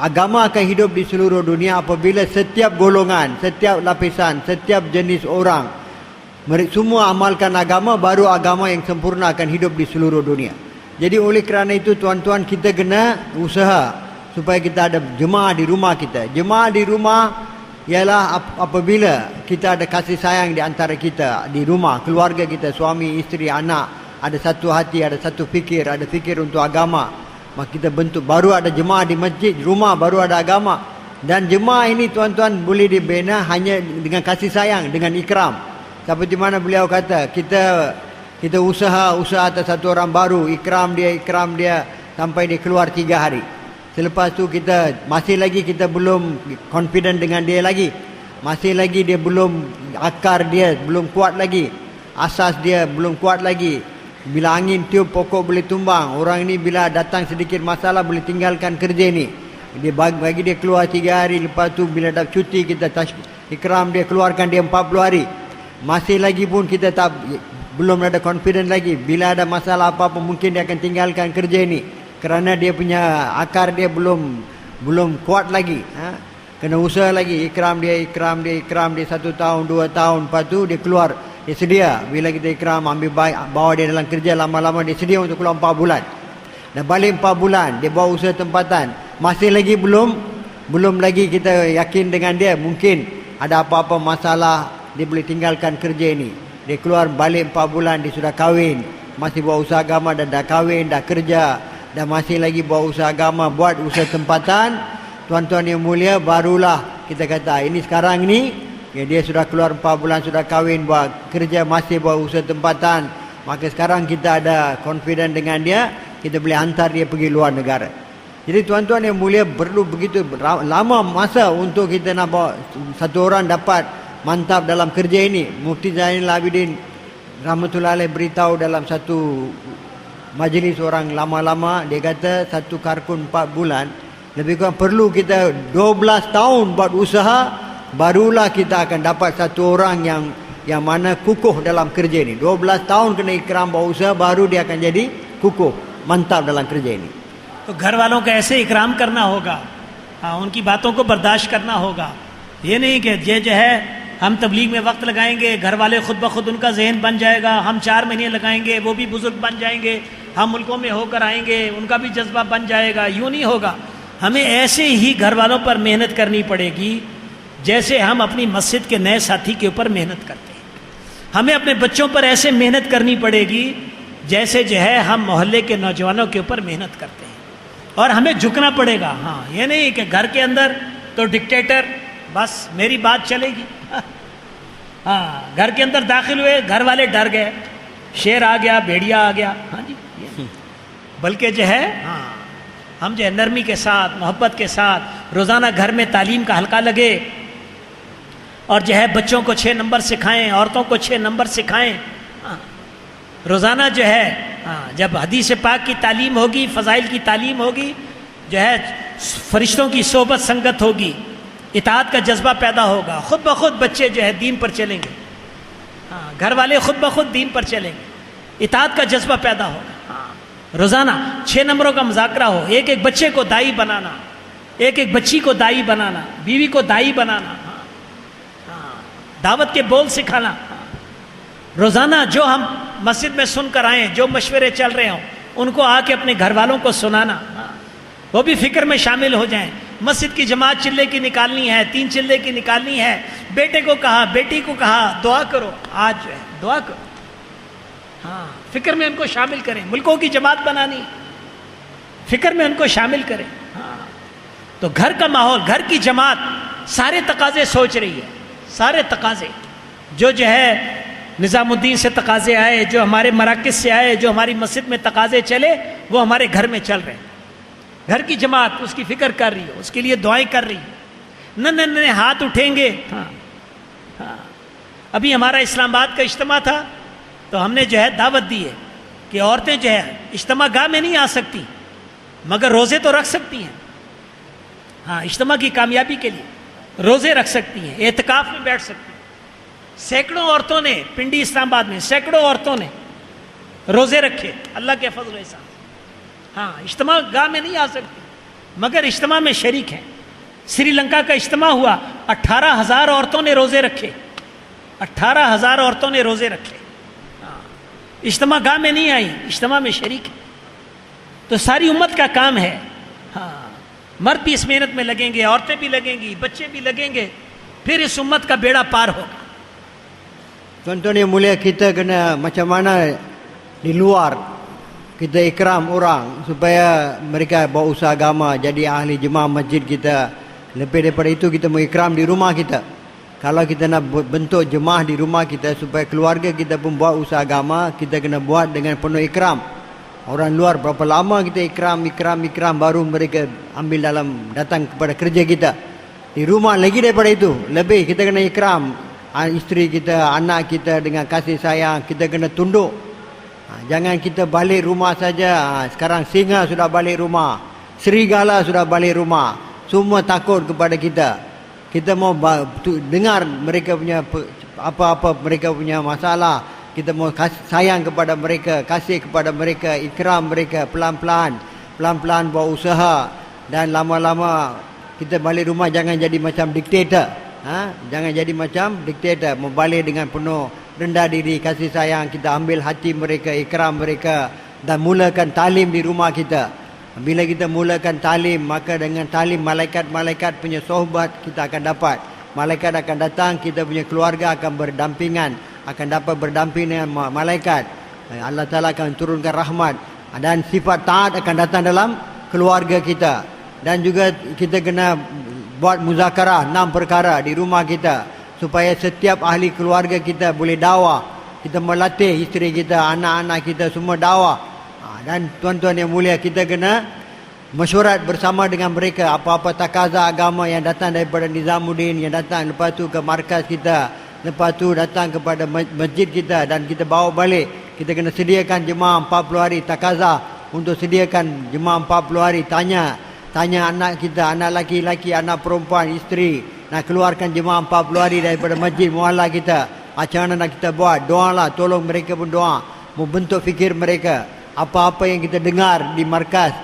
Agama akan hidup di seluruh dunia apabila setiap golongan, setiap lapisan, setiap jenis orang, mereka semua amalkan agama, baru agama yang sempurna akan hidup di seluruh dunia. Jadi oleh kerana itu tuan-tuan, kita kena usaha supaya kita ada jemaah di rumah kita. Jemaah di rumah ialah apabila kita ada kasih sayang di antara kita di rumah, keluarga kita, suami, isteri, anak, ada satu hati, ada satu fikir, ada fikir untuk agama, maka kita bentuk, baru ada jemaah di masjid, rumah baru ada agama. Dan jemaah ini tuan-tuan boleh dibina hanya dengan kasih sayang, dengan ikram. Seperti mana beliau kata, kita usaha atas satu orang baru, ikram dia sampai dia keluar 3 hari. Selepas tu kita masih lagi kita belum confident dengan dia lagi. Masih lagi dia belum, akar dia belum kuat lagi. Asas dia belum kuat lagi. Bila angin tiup pokok boleh tumbang. Orang ini bila datang sedikit masalah boleh tinggalkan kerja ni. Dia bagi dia keluar 3 hari, lepas tu bila dah cuti kita ikram dia, keluarkan dia 40 hari. Masih lagi pun kita belum ada confident lagi. Bila ada masalah apa-apa mungkin dia akan tinggalkan kerja ni. Kerana dia punya akar dia belum kuat lagi. Kena usaha lagi, ikram dia 1 tahun, 2 tahun, lepas tu dia keluar, dia sedia. Bila kita ikram, ambil bawa dia dalam kerja, lama-lama dia sedia untuk keluar 4 bulan. Dah balik 4 bulan, dia bawa usaha tempatan, masih lagi belum lagi kita yakin dengan dia, mungkin ada apa-apa masalah, dia boleh tinggalkan kerja ni. Dia keluar balik 4 bulan, dia sudah kahwin, masih buat usaha agama, dan dah kahwin, dah kerja, dan masih lagi buat usaha agama, buat usaha tempatan. tuan-tuan yang mulia, barulah kita kata ini sekarang ni ya, dia sudah keluar 4 bulan, sudah kahwin, buat kerja, masih buat usaha tempatan, maka sekarang kita ada confident dengan dia, kita boleh hantar dia pergi luar negara. Jadi tuan-tuan yang mulia, perlu begitu lama masa untuk kita nak bawa satu orang dapat mantap dalam kerja ini. Mufti Zainal Abidin rahmatullahi alaih beritahu dalam satu majlis orang lama-lama, dia kata satu karkun 4 bulan lebih kurang perlu kita 12 tahun buat usaha, barulah kita akan dapat satu orang yang mana kukuh dalam kerja ini. 12 tahun kena ikram buat usaha, baru dia akan jadi kukuh, mantap dalam kerja ini. तो घर वालों का ऐसे इकराम करना होगा, हाँ, उनकी बातों को बर्दाश्त करना होगा। ये नहीं कि ये जो है हम तबलीग में वक्त लगाएंगे, घर वाले खुद ब खुद उनका जहन बन जाएगा, हम 4 महीने लगाएंगे, वो भी बुजुर्ग बन जाएंगे, हम मुल्कों में होकर आएंगे, उनका भी जज्बा बन जाएगा। यूँ नहीं होगा। हमें ऐसे ही घर वालों पर मेहनत करनी पड़ेगी जैसे हम अपनी मस्जिद के नए साथी के ऊपर मेहनत करते हैं। हमें अपने बच्चों पर ऐसे मेहनत करनी पड़ेगी जैसे जो है हम मोहल्ले के नौजवानों के ऊपर मेहनत करते हैं। और हमें झुकना पड़ेगा। हाँ, ये नहीं कि घर के अंदर तो डिक्टेटर, बस मेरी बात चलेगी। हाँ, घर के अंदर दाखिल हुए, घर वाले डर गए, शेर आ गया, भेड़िया आ गया। हाँ जी, बल्कि जो है हाँ, हम जो है नरमी के साथ, मोहब्बत के साथ रोज़ाना घर में तालीम का हल्का लगे और जो है बच्चों को 6 नंबर सिखाएं, औरतों को 6 नंबर सिखाएं। हाँ, रोज़ाना जो है हाँ, जब हदीस पाक की तालीम होगी, फ़ज़ाइल की तालीम होगी, जो है फरिश्तों की सोबत संगत होगी, इताअत का जज्बा पैदा होगा, ख़ुद ब खुद बच्चे जो है दीन पर चलेंगे। हाँ, घर वाले ख़ुद ब खुद दीन पर चलेंगे, इताअत का जज्बा पैदा होगा। हाँ, रोज़ाना 6 नंबरों का मुज़ाकरा हो, एक एक बच्चे को दाई बनाना, एक एक बच्ची को दाई बनाना, बीवी को दाई बनाना। हाँ, हाँ, दावत के बोल सिखाना। हाँ, रोज़ाना जो हम मस्जिद में सुनकर आएँ, जो मशवरे चल रहे हों, उनको आके अपने घर वालों को सुनाना। हाँ, वो भी फ़िक्र में शामिल हो जाएं। मस्जिद की जमात चिल्ले की निकालनी है, 3 चिल्ले की निकालनी है, बेटे को कहा, बेटी को कहा, दुआ करो, आज जो है दुआ करो। हाँ, फ़िक्र में उनको शामिल करें। मुल्कों की जमात बनानी, फ़िक्र में उनको शामिल करें। हाँ, तो घर का माहौल, घर की जमात सारे तकाज़े सोच रही है, सारे तकाज़े जो है निज़ामुद्दीन से तकाज़े आए, जो हमारे मराकिज़ से आए, जो हमारी मस्जिद में तकाज़े चले, वो हमारे घर में चल रहे हैं। घर की जमात उसकी फ़िक्र कर रही है, उसके लिए दुआएं कर रही है। नन्हे हाथ उठेंगे। हाँ, हाँ, अभी हमारा इस्लामाबाद का इज्तिमा था, तो हमने जो है दावत दी है कि औरतें जो है इज्तिमा गाह में नहीं आ सकती, मगर रोज़े तो रख सकती हैं। हाँ, इज्तिमा की कामयाबी के लिए रोज़े रख सकती हैं, एतकाफ़ में बैठ सकती हैं। सैकड़ों औरतों ने, पिंडी इस्लामाबाद में सैकड़ों औरतों ने रोज़े रखे, अल्लाह के फजल से। हाँ, इज्तिमा गाह में नहीं आ सकती, मगर इज्तिमा में शरीक हैं। श्रीलंका का इज्तिमा हुआ, 18,000 औरतों ने रोज़े रखे, 18,000 औरतों ने रोज़े रखे। हाँ, इज्तिमा गाह में नहीं आई, इज्तिमा में शरीक है। तो सारी उम्मत का काम है। हाँ, मर्द भी इस मेहनत में लगेंगे, औरतें भी लगेंगी, बच्चे भी लगेंगे, फिर इस उम्मत का बेड़ा पार होगा। Tuan-tuan yang mulia, kita kena macam mana di luar kita ikram orang supaya mereka bawa usaha agama, jadi ahli jemaah masjid kita. Lebih daripada itu, kita mau ikram di rumah kita. Kalau kita nak bentuk jemaah di rumah kita supaya keluarga kita pun buat usaha agama, kita kena buat dengan penuh ikram. Orang luar berapa lama kita ikram baru mereka ambil dalam, datang kepada kerja kita. Di rumah lagi daripada itu, lebih kita kena ikram isteri kita, anak kita dengan kasih sayang. Kita kena tunduk. Jangan kita balik rumah saja. Sekarang singa sudah balik rumah, serigala sudah balik rumah, semua takut kepada kita. Kita mau dengar mereka punya apa-apa, mereka punya masalah. Kita mau sayang kepada mereka, kasih kepada mereka, ikram mereka pelan-pelan, pelan-pelan buat usaha. Dan lama-lama kita balik rumah jangan jadi macam diktator. Jangan jadi macam diktator, membalik dengan penuh rendah diri, kasih sayang. Kita ambil hati mereka, ikram mereka, dan mulakan talim di rumah kita. Bila kita mulakan talim, maka dengan talim malaikat-malaikat punya sohbat kita akan dapat. Malaikat akan datang, kita punya keluarga akan berdampingan, akan dapat berdamping dengan malaikat. Allah Ta'ala akan turunkan rahmat, dan sifat taat akan datang dalam keluarga kita. dan juga kita kena buat muzakarah 6 perkara di rumah kita supaya setiap ahli keluarga kita boleh dakwah. Kita melatih isteri kita, anak-anak kita semua dakwah. Dan tuan-tuan yang mulia, kita kena mesyuarat bersama dengan mereka apa-apa takaza agama yang datang daripada Nizamuddin, yang datang lepas tu ke markas kita, lepas tu datang kepada masjid kita dan kita bawa balik. Kita kena sediakan jemaah 40 hari takaza untuk sediakan jemaah 40 hari. Tanya anak kita, anak laki-laki, anak perempuan, isteri, nak keluarkan jemaah 40 hari daripada masjid mualla kita. Macam mana nak kita buat? Doalah, tolong mereka pun doa, membentuk fikir mereka. Apa-apa yang kita dengar di markas,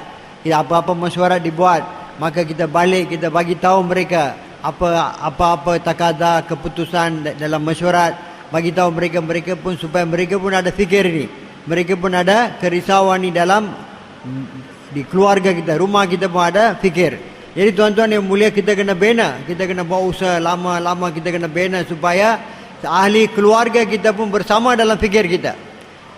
apa-apa mesyuarat dibuat, maka kita balik, kita bagi tahu mereka apa-apa takaza, keputusan dalam mesyuarat, bagi tahu mereka pun supaya mereka pun ada fikir ni. Mereka pun ada kerisauan ni dalam di keluarga kita, rumah kita pun ada fikir. Jadi tuan-tuan yang mulia, kita kena bina, kita kena buat usaha lama-lama, kita kena bina supaya ahli keluarga kita pun bersama dalam fikir kita.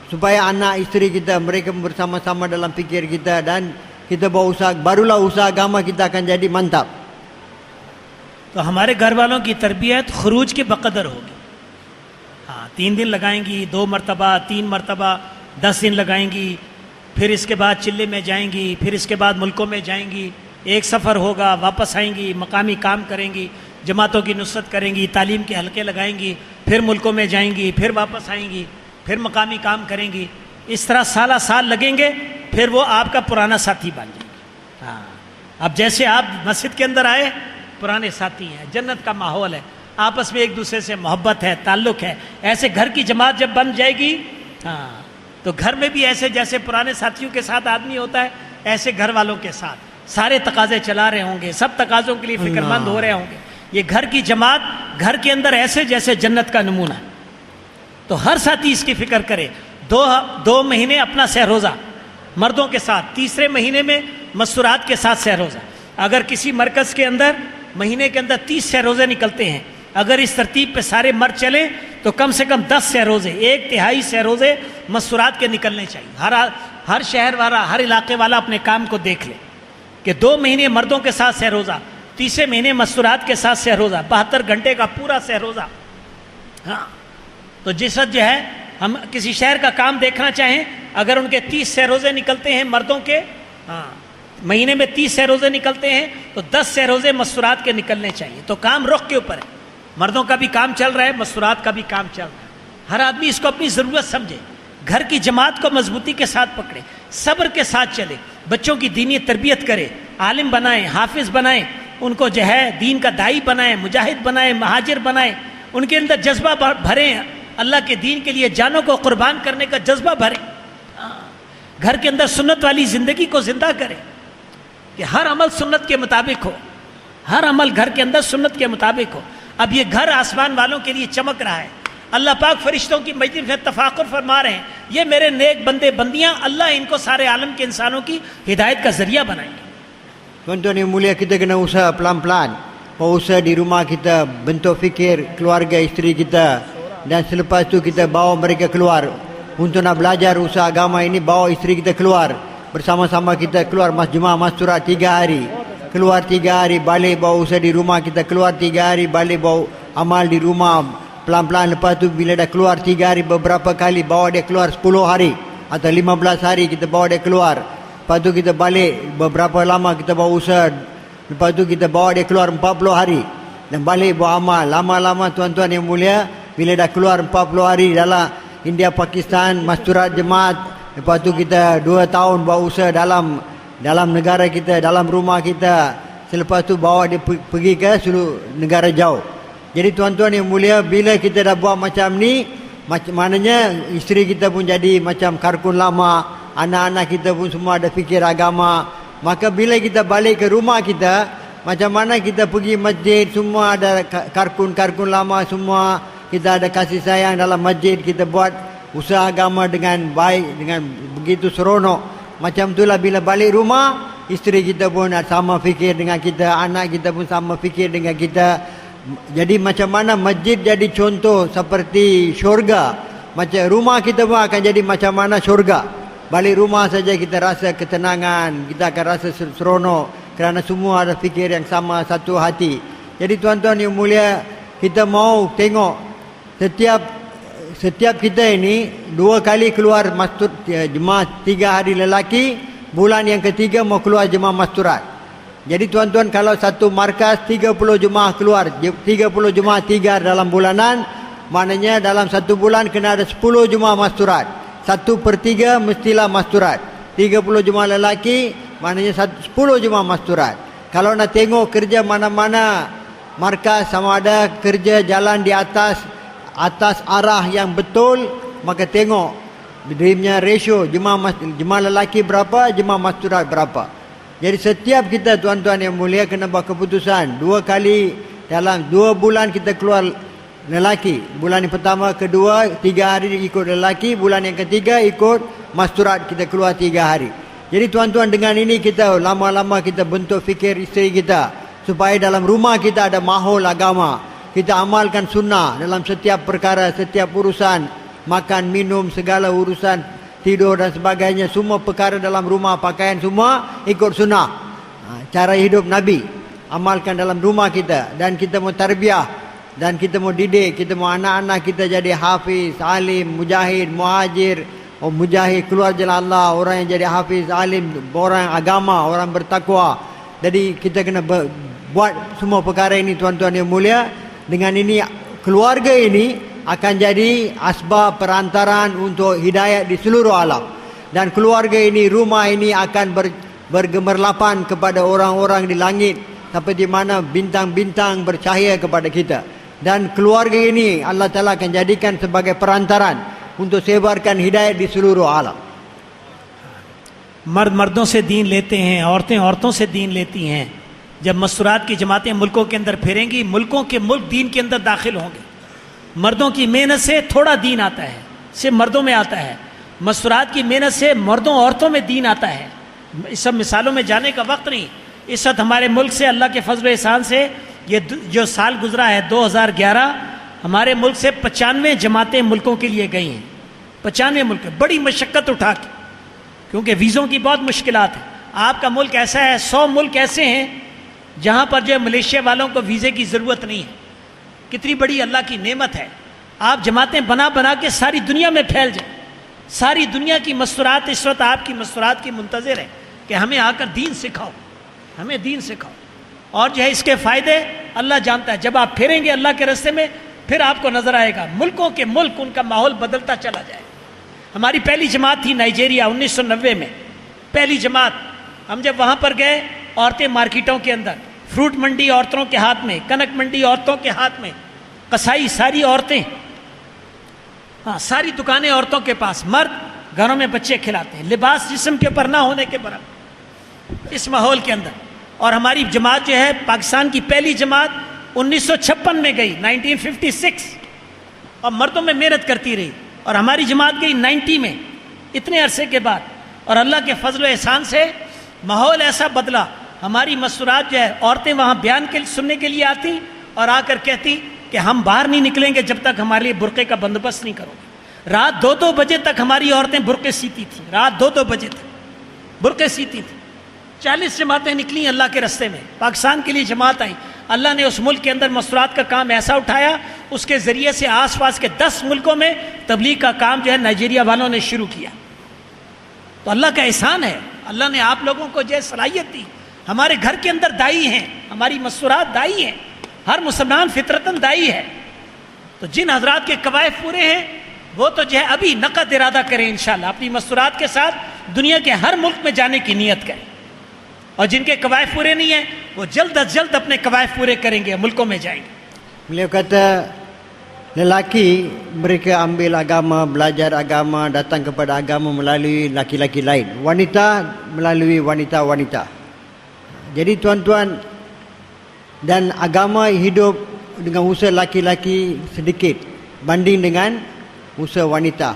Supaya anak isteri kita, mereka pun bersama-sama dalam fikir kita, dan kita buat usaha, barulah usaha agama kita akan jadi mantap. तो हमारे घर वालों की तरबियत खरूज के बकदर होगी। हाँ, 3 दिन लगाएंगी, 2 मरतबा, 3 मरतबा, 10 दिन लगाएंगी, फिर इसके बाद चिल्ले में जाएंगी, फिर इसके बाद मुल्कों में जाएंगी, एक सफ़र होगा, वापस आएंगी, मकामी काम करेंगी, जमातों की नुसरत करेंगी, तालीम के हलके लगाएंगी, फिर मुल्कों में जाएंगी, फिर वापस आएंगी, फिर मकामी काम करेंगी। इस तरह साला साल लगेंगे, फिर वो आपका पुराना साथी बन जाएंगे। हाँ, अब जैसे आप मस्जिद के अंदर आए, पुराने साथी हैं, जन्नत का माहौल है, आपस में एक दूसरे से मोहब्बत है, ताल्लुक़ है। ऐसे घर की जमात जब बन जाएगी, हाँ, तो घर में भी ऐसे जैसे पुराने साथियों के साथ आदमी होता है, ऐसे घर वालों के साथ सारे तकाजे चला रहे होंगे, सब तकाजों के लिए फिक्रमंद हो रहे होंगे। ये घर की जमात घर के अंदर ऐसे जैसे जन्नत का नमूना है। तो हर साथी इसकी फिक्र करे। 2 महीने अपना सहरोज़ा मर्दों के साथ, तीसरे महीने में मस्तूरात के साथ सहरोज़ा। अगर किसी मरकज़ के अंदर महीने के अंदर 30 सहरोज़े निकलते हैं, अगर इस तरतीब पे सारे मर्द चले तो कम से कम 10 सहरोज़े, 1/3 सहरोज़े मस्तूरात के निकलने चाहिए। हर शहर वाला, हर इलाके वाला अपने काम को देख ले कि 2 महीने मर्दों के साथ सहरोज़ा, तीसरे महीने मस्तूरात के साथ सहरोज़ा, 72 घंटे का पूरा सहरोज़ा। हाँ, तो जिस वक्त जो है हम किसी शहर का काम देखना चाहें, अगर उनके 30 सहरोज़े निकलते हैं मर्दों के, हाँ, महीने में 30 सहरोज़े निकलते हैं, तो 10 सहरोज़े मस्तूरात के निकलने चाहिए। तो काम रुख के ऊपर है, मर्दों का भी काम चल रहा है, मस्तूरात का भी काम चल रहा है। हर आदमी इसको अपनी ज़रूरत समझे, घर की जमात को मजबूती के साथ पकड़े, सब्र के साथ चले, बच्चों की दीनी तरबियत करे, आलिम बनाएं, हाफिज़ बनाएं, उनको जो है दीन का दाई बनाएं, मुजाहिद बनाएं, महाजिर बनाएं, उनके अंदर जज्बा भरें, अल्लाह के दीन के लिए जानों को कुर्बान करने का जज्बा भरें। घर के अंदर सुन्नत वाली ज़िंदगी को ज़िंदा करें कि हर अमल सुन्नत के मुताबिक हो, हर अमल घर के अंदर सुन्नत के मुताबिक हो। अब ये घर आसमान वालों के लिए चमक रहा है, अल्लाह पाक फरिश्तों की मजलिस में तफाकुर फरमा रहे हैं, ये मेरे नेक बंदे बंदियां, अल्लाह इनको सारे आलम के इंसानों की हिदायत का जरिया बनाएंगे। Tuan-tuan yang mulia, kita kena usaha pelan-pelan. Usaha di rumah kita, bentuk fikir keluarga isteri kita, dan selepas tu kita bawa mereka keluar untuk nak belajar usaha agama ini. Bawa isteri kita keluar, bersama-sama kita keluar jemaah masturat 3 hari, keluar 3 hari, balik bawa usaha di rumah kita, keluar 3 hari, balik bawa amal di rumah pelan-pelan. Lepas tu bila dah keluar 3 hari, beberapa kali bawa dia keluar 10 hari atau 15 hari, kita bawa dia keluar. Lepas tu kita balik beberapa lama, kita bawa usaha. Lepas tu kita bawa dia keluar 40 hari dan balik buat amal. Lama-lama tuan-tuan yang mulia, bila dah keluar 40 hari dalam India, Pakistan, masturat jemaat, lepas tu kita 2 tahun buat usaha dalam negara kita, dalam rumah kita. Selepas tu bawa dia pergi ke seluruh negara jauh. Jadi tuan-tuan yang mulia, bila kita dah buat macam ni, maknanya isteri kita pun jadi macam karkun lama, anak-anak kita pun semua ada fikir agama. Maka bila kita balik ke rumah kita, macam mana kita pergi masjid, semua ada karkun-karkun lama semua, kita ada kasih sayang dalam masjid, kita buat usaha agama dengan baik, dengan begitu seronok. Macam itulah bila balik rumah, isteri kita pun sama fikir dengan kita, anak kita pun sama fikir dengan kita. Jadi macam mana masjid jadi contoh seperti syurga, macam rumah kita pun akan jadi macam mana syurga. Balik rumah saja kita rasa ketenangan, kita akan rasa seronok, kerana semua ada fikir yang sama, satu hati. Jadi tuan-tuan yang mulia, kita mau tengok setiap kita ini 2 kali keluar jemaah 3 hari lelaki, bulan yang ketiga mau keluar jemaah masturat. Jadi tuan-tuan, kalau satu markas 30 jemaah keluar, 30 jemaah 3 dalam bulanan, maknanya dalam satu bulan kena ada 10 jemaah masturat. 1/3 mestilah masturat. 30 jemaah lelaki, maknanya 10 jemaah masturat. Kalau nak tengok kerja mana-mana markas sama ada kerja jalan di atas arah yang betul, maka tengok dia punya ratio jemaah lelaki berapa, jemaah masturat berapa. Jadi setiap kita tuan-tuan yang mulia kena buat keputusan 2 kali dalam 2 bulan kita keluar lelaki. Bulan yang pertama, kedua, 3 hari ikut lelaki, bulan yang ketiga ikut masturat, kita keluar 3 hari. Jadi tuan-tuan, dengan ini kita lama-lama kita bentuk fikir isteri kita supaya dalam rumah kita ada mahol agama. Kita amalkan sunnah dalam setiap perkara, setiap urusan, makan, minum, segala urusan, tidur dan sebagainya, semua perkara dalam rumah, pakaian semua ikut sunnah. Cara hidup Nabi amalkan dalam rumah kita, dan kita mau tarbiyah, dan kita mau didik, kita mau anak-anak kita jadi hafiz, alim, mujahid, muhajir, mujahid keluar jalan Allah, orang yang jadi hafiz, alim, orang agama, orang bertakwa. Jadi kita kena buat semua perkara ini tuan-tuan yang mulia. Dengan ini keluarga ini akan jadi asbab perantaran untuk hidayat di seluruh alam. Dan keluarga ini, rumah ini akan bergemerlapan kepada orang-orang di langit, seperti mana bintang-bintang bercahaya kepada kita. Dan keluarga ini Allah Ta'ala akan jadikan sebagai perantaran untuk sebarkan hidayat di seluruh alam. मर्द मर्दों से दीन लेते हैं, औरतें औरतों से दीन लेती हैं. जब मस्तूरात की जमातें मुल्कों के अंदर फिरेंगी, मुल्कों के मुल्क दीन के अंदर दाखिल होंगे. मर्दों की मेहनत से थोड़ा दीन आता है, सिर्फ मर्दों में आता है. मस्तूरात की मेहनत से मर्दों औरतों में दीन आता है. इस सब मिसालों में जाने का वक्त नहीं. इस वक्त हमारे मुल्क से अल्लाह के फजल एहसान से ये जो साल गुजरा है 2011, हमारे मुल्क से 95 जमातें मुल्कों के लिए गई हैं. 95 मुल्क, बड़ी मशक्क़त उठा के, क्योंकि वीज़ों की बहुत मुश्किलात है. आपका मुल्क ऐसा है, 100 मुल्क ऐसे हैं जहाँ पर जो मलेशिया वालों को वीज़े की ज़रूरत नहीं है. कितनी बड़ी अल्लाह की नेमत है. आप जमातें बना बना के सारी दुनिया में फैल जाए. सारी दुनिया की मस्तूरात इस वक्त आपकी मस्तूरात की मुंतज़िर है कि हमें आकर दीन सिखाओ, हमें दीन सिखाओ. और जो है इसके फ़ायदे अल्लाह जानता है. जब आप फिरेंगे अल्लाह के रास्ते में, फिर आपको नज़र आएगा मुल्कों के मुल्क उनका माहौल बदलता चला जाएगा. हमारी पहली जमात थी नाइजीरिया 1990 में, पहली जमात. हम जब वहाँ पर गए, औरतें मार्केटों के अंदर, फ्रूट मंडी औरतों के हाथ में, कनक मंडी औरतों के हाथ में, कसाई सारी औरतें, हाँ सारी दुकानें औरतों के पास, मर्द घरों में बच्चे खिलाते हैं, लिबास जिस्म के ऊपर ना होने के बराबर इस माहौल के अंदर. और हमारी जमात जो है पाकिस्तान की पहली जमात 1956 में गई, 1956, और मर्दों में मेहनत करती रही. और हमारी जमात गई 90 में, इतने अरसे के बाद. और अल्लाह के फजल एहसान से माहौल ऐसा बदला. हमारी मस्तूरात जो है, औरतें वहाँ बयान के सुनने के लिए आती और आकर कहती कि हम बाहर नहीं निकलेंगे जब तक हमारे लिए बुरक़े का बंदोबस्त नहीं करोगे. रात 2-2 बजे तक हमारी औरतें बुरक़े सीती थी. रात 2-2 बजे तक बुरक़े सीती थी. 40 जमातें निकली अल्लाह के रास्ते में, पाकिस्तान के लिए जमात आई. अल्लाह ने उस मुल्क के अंदर मस्तूरात का काम ऐसा उठाया, उसके ज़रिए से आस पास के 10 मुल्कों में तबलीग का काम जो है नाइजीरिया वालों ने शुरू किया. तो अल्लाह का एहसान है. अल्लाह ने आप लोगों को जो सलाहियत दी. हमारे घर के अंदर दाई हैं, हमारी मस्तूरात दाई हैं. हर मुसलमान फितरतन दाई है. तो जिन हजरात के कवायद पूरे हैं वो तो जो है अभी नक़द इरादा करें इंशाअल्लाह, अपनी मस्तूरात के साथ दुनिया के हर मुल्क में जाने की नीयत करें. और जिनके कवायद पूरे नहीं है वो जल्द अज जल्द अपने कवायद पूरे करेंगे, मुल्कों में जाएंगे. Beliau kata lelaki mereka ambil agama, belajar agama, datang kepada agama melalui laki-laki lain. Wanita melalui wanita-wanita. Jadi tuan-tuan, dan agama hidup dengan usaha laki-laki sedikit banding dengan usaha wanita.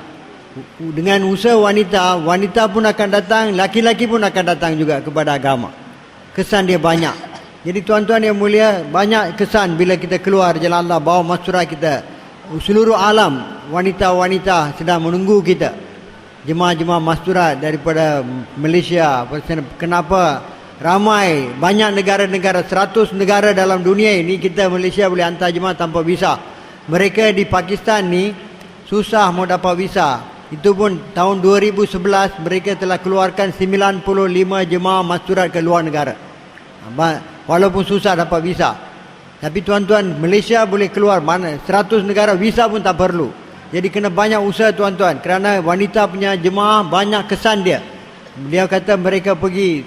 Dengan usaha wanita, wanita pun akan datang, laki-laki pun akan datang juga kepada agama. Kesan dia banyak. Jadi tuan-tuan yang mulia, banyak kesan bila kita keluar jalan Allah, bawa masyarakat kita. Seluruh alam, wanita-wanita sedang menunggu kita. Jemaah-jemaah masyarakat daripada Malaysia. Kenapa ramai, banyak negara-negara, 100 negara dalam dunia ini kita Malaysia boleh hantar jemaah tanpa visa. Mereka di Pakistan ni susah mau dapat visa. Itu pun tahun 2011 mereka telah keluarkan 95 jemaah masturat ke luar negara. Walaupun susah dapat visa. Tapi tuan-tuan, Malaysia boleh keluar mana 100 negara, visa pun tak perlu. Jadi kena banyak usaha tuan-tuan, kerana wanita punya jemaah banyak kesan dia. Dia kata mereka pergi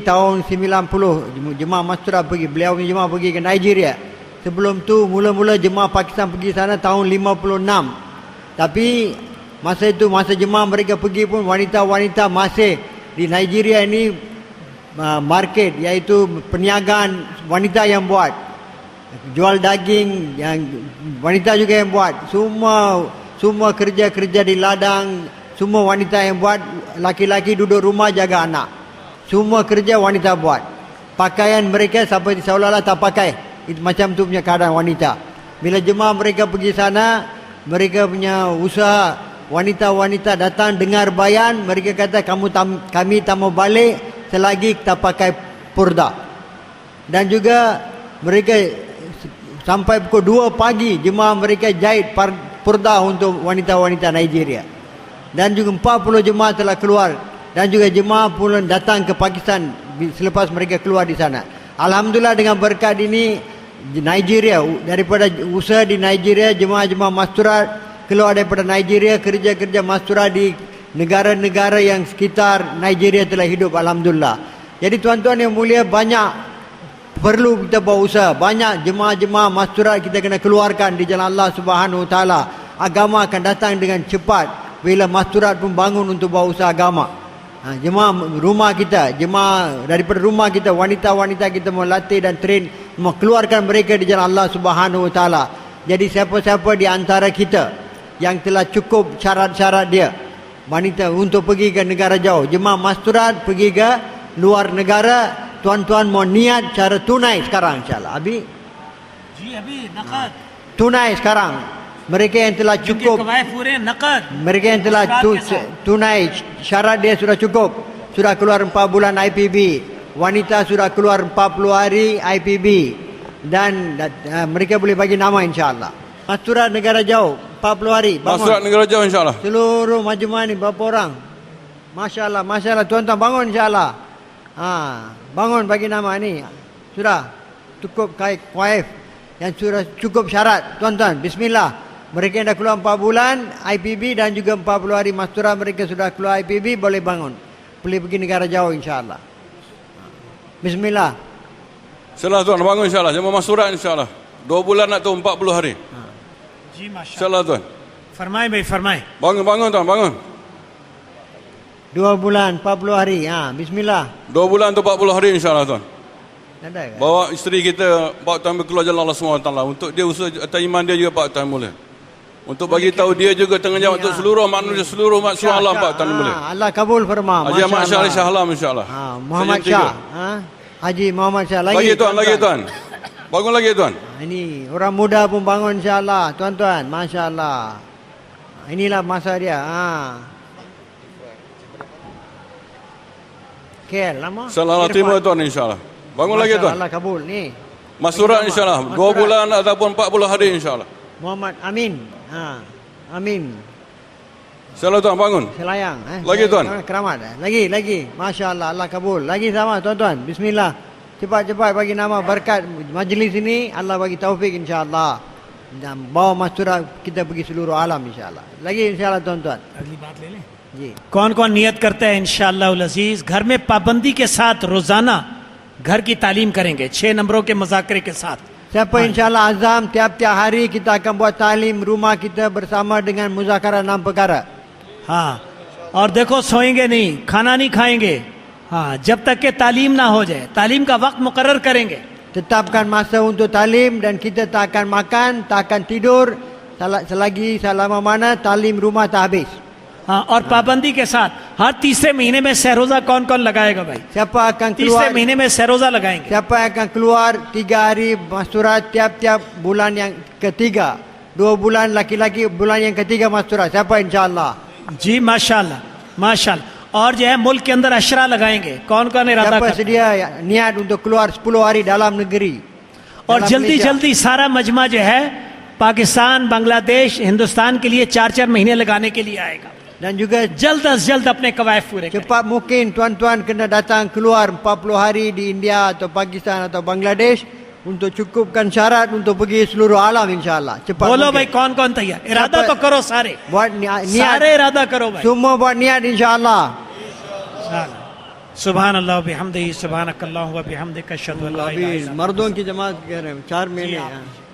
tahun 90, jemaah masturat pergi, beliau punya jemaah pergi ke Nigeria. Sebelum tu mula-mula jemaah Pakistan pergi sana tahun 56. Tapi masa itu, masa jemaah mereka pergi pun wanita-wanita masih di Nigeria ini market, iaitu perniagaan wanita yang buat. Jual daging, yang wanita juga yang buat. Semua kerja-kerja di ladang, semua wanita yang buat. Laki-laki duduk rumah jaga anak. Semua kerja wanita buat. Pakaian mereka sampai seolah-olah tak pakai. Itu macam tu punya keadaan wanita. Bila jemaah mereka pergi sana, mereka punya usaha, wanita-wanita datang dengar bayan, mereka kata kami tak mau balik selagi kita pakai purda. Dan juga mereka sampai pukul 2 pagi jemaah mereka jahit purda untuk wanita-wanita Nigeria. Dan juga 40 jemaah telah keluar. Dan juga jemaah pun datang ke Pakistan selepas mereka keluar di sana. Alhamdulillah dengan berkat ini, Nigeria, daripada usaha di Nigeria, jemaah-jemaah masturat keluar daripada Nigeria, kerja-kerja masturat di negara-negara yang sekitar Nigeria telah hidup, alhamdulillah. Jadi tuan-tuan yang mulia, banyak perlu kita buat usaha. Banyak jemaah-jemaah masturat kita kena keluarkan di jalan Allah Subhanahu Wa Taala. Agama akan datang dengan cepat bila masturat pun bangun untuk buat usaha agama. Jemaah rumah kita, jemaah daripada rumah kita, wanita-wanita kita mau latih dan train, mau keluarkan mereka di jalan Allah Subhanahu Wa Taala. Jadi siapa-siapa di antara kita yang telah cukup syarat-syarat dia, wanita untuk pergi ke negara jauh, jemaah masturat pergi ke luar negara, tuan-tuan mau niat cara tunai sekarang insya-Allah. Abi nakad. Tunai sekarang. Mereka yang telah cukup, mereka yang telah tunai syarat dia sudah cukup, sudah keluar 4 bulan IPB, wanita sudah keluar 40 hari IPB, dan mereka boleh bagi nama insya-Allah. Masturat negara jauh 40 hari bangun. Masturat negara jauh insya-Allah. Seluruh majlis ni berapa orang? Masya-Allah, masya-Allah, tuan-tuan bangun insya-Allah. Bangun bagi nama ni. Sudah cukup kuaif yang sudah cukup syarat, tuan-tuan. Bismillah. Mereka yang dah keluar 4 bulan IPB dan juga 40 hari masturat mereka sudah keluar IPB, boleh bangun. Boleh pergi negara jauh insya-Allah. Bismillah. Insya-Allah tuan, bangun insya-Allah. Jemaah masturat insya-Allah. 2 bulan atau 40 hari. जी माशाल्लाह. Insya-Allah tuan. फरमाए भाई फरमाए. Bangun tuan, bangun. 2 bulan 40 hari. Bismillah. 2 bulan atau 40 hari insya-Allah tuan. Ada ke? Bawa isteri kita bawa tuan keluar jalan Allah SWT. Untuk dia usaha atas iman dia juga Pak Tuan boleh. Untuk bagi tahu dia juga tanggungjawab untuk seluruh manusia, seluruh umat Allah Pak Tuan boleh. Allah kabul firman. Haji Ahmad Syah Ali Shah Alam insya-Allah. Muhammad Shah. Haji Muhammad Shah Lagi tuan. Bangun lagi tuan. Ini orang muda pun bangun insya-Allah, tuan-tuan. Masya-Allah. Inilah masa dia. KL lama. Salah terima tuan insya-Allah. Bangun lagi tuan. Allah kabul ni. Masturat insya-Allah 2 bulan ataupun 40 hari insya-Allah. Muhammad Amin. Amin. Insya-Allah tuan bangun. Selayang. Lagi tuan. Keramat. Lagi. Masya-Allah, Allah kabul. Lagi sama tuan-tuan. Bismillah. Cepat-cepat bagi nama berkat majlis ini, Allah bagi taufik insya-Allah. Dan bawa masturat kita pergi seluruh alam insya-Allah. Lagi insya-Allah tuan-tuan. अगली बात ले लें. जी. कौन-कौन नियत करते हैं इंशाअल्लाह उल अजीज घर में पाबंदी के साथ रोजाना घर की तालीम करेंगे 6 नंबरों के मुज़ाकरे के साथ. Siapa insya-Allah azam tiap-tiap hari kita akan buat talim rumah kita bersama dengan muzakarah 6 perkara. हाँ और देखो सोएंगे नहीं, खाना नहीं खाएंगे. हाँ जब तक के तालीम ना हो जाए, तालीम का वक्त मुकर्रर करेंगे. Tetapkan masa untuk talim dan kita tak akan makan, tak akan tidur selagi selama mana talim rumah tak habis. हाँ और पाबंदी के साथ हर तीसरे महीने में सहरोजा कौन-कौन लगाएगा भाई? Siapa akan तीसरे keluar? महीने में सहरोजा लगाएंगे. Siapa akan keluar 3 hari masturat tiap-tiap bulan yang ketiga? 2 bulan laki-laki, bulan yang ketiga masturat. Siapa insya-Allah? जी माशाल्लाह माशाल्लाह. اور جو ہے ملک کے اندر اشرا لگائیں گے. کون کون ارادہ Siapa کرتا ہے؟ sedia niat untuk keluar 10 hari dalam negeri. اور dalam جلدی Malaysia. جلدی سارا مجمع جو ہے پاکستان، بنگلہ دیش، ہندوستان کے لیے 4 مہینے لگانے کے لیے آئے گا. Dan juga جلد از جلد اپنے قوائف پورے کریں. cepat mungkin tuan-tuan kena datang keluar 40 hari di India atau Pakistan atau Bangladesh untuk cukupkan syarat untuk pergi seluruh alam insyaAllah. Cepat بولو mungkin. بھائی کون کون تیار؟ ارادہ تو کرو سارے، Buat niat. سارے ارادہ کرو بھائی. Semua buat niat insyaAllah. سبحان اللہ و بحمدہ، سبحانک اللہم و بحمدک، اشہد ان لا الہ الا انت. مردوں کی جماعت کہہ رہے ہیں 4 مہینے.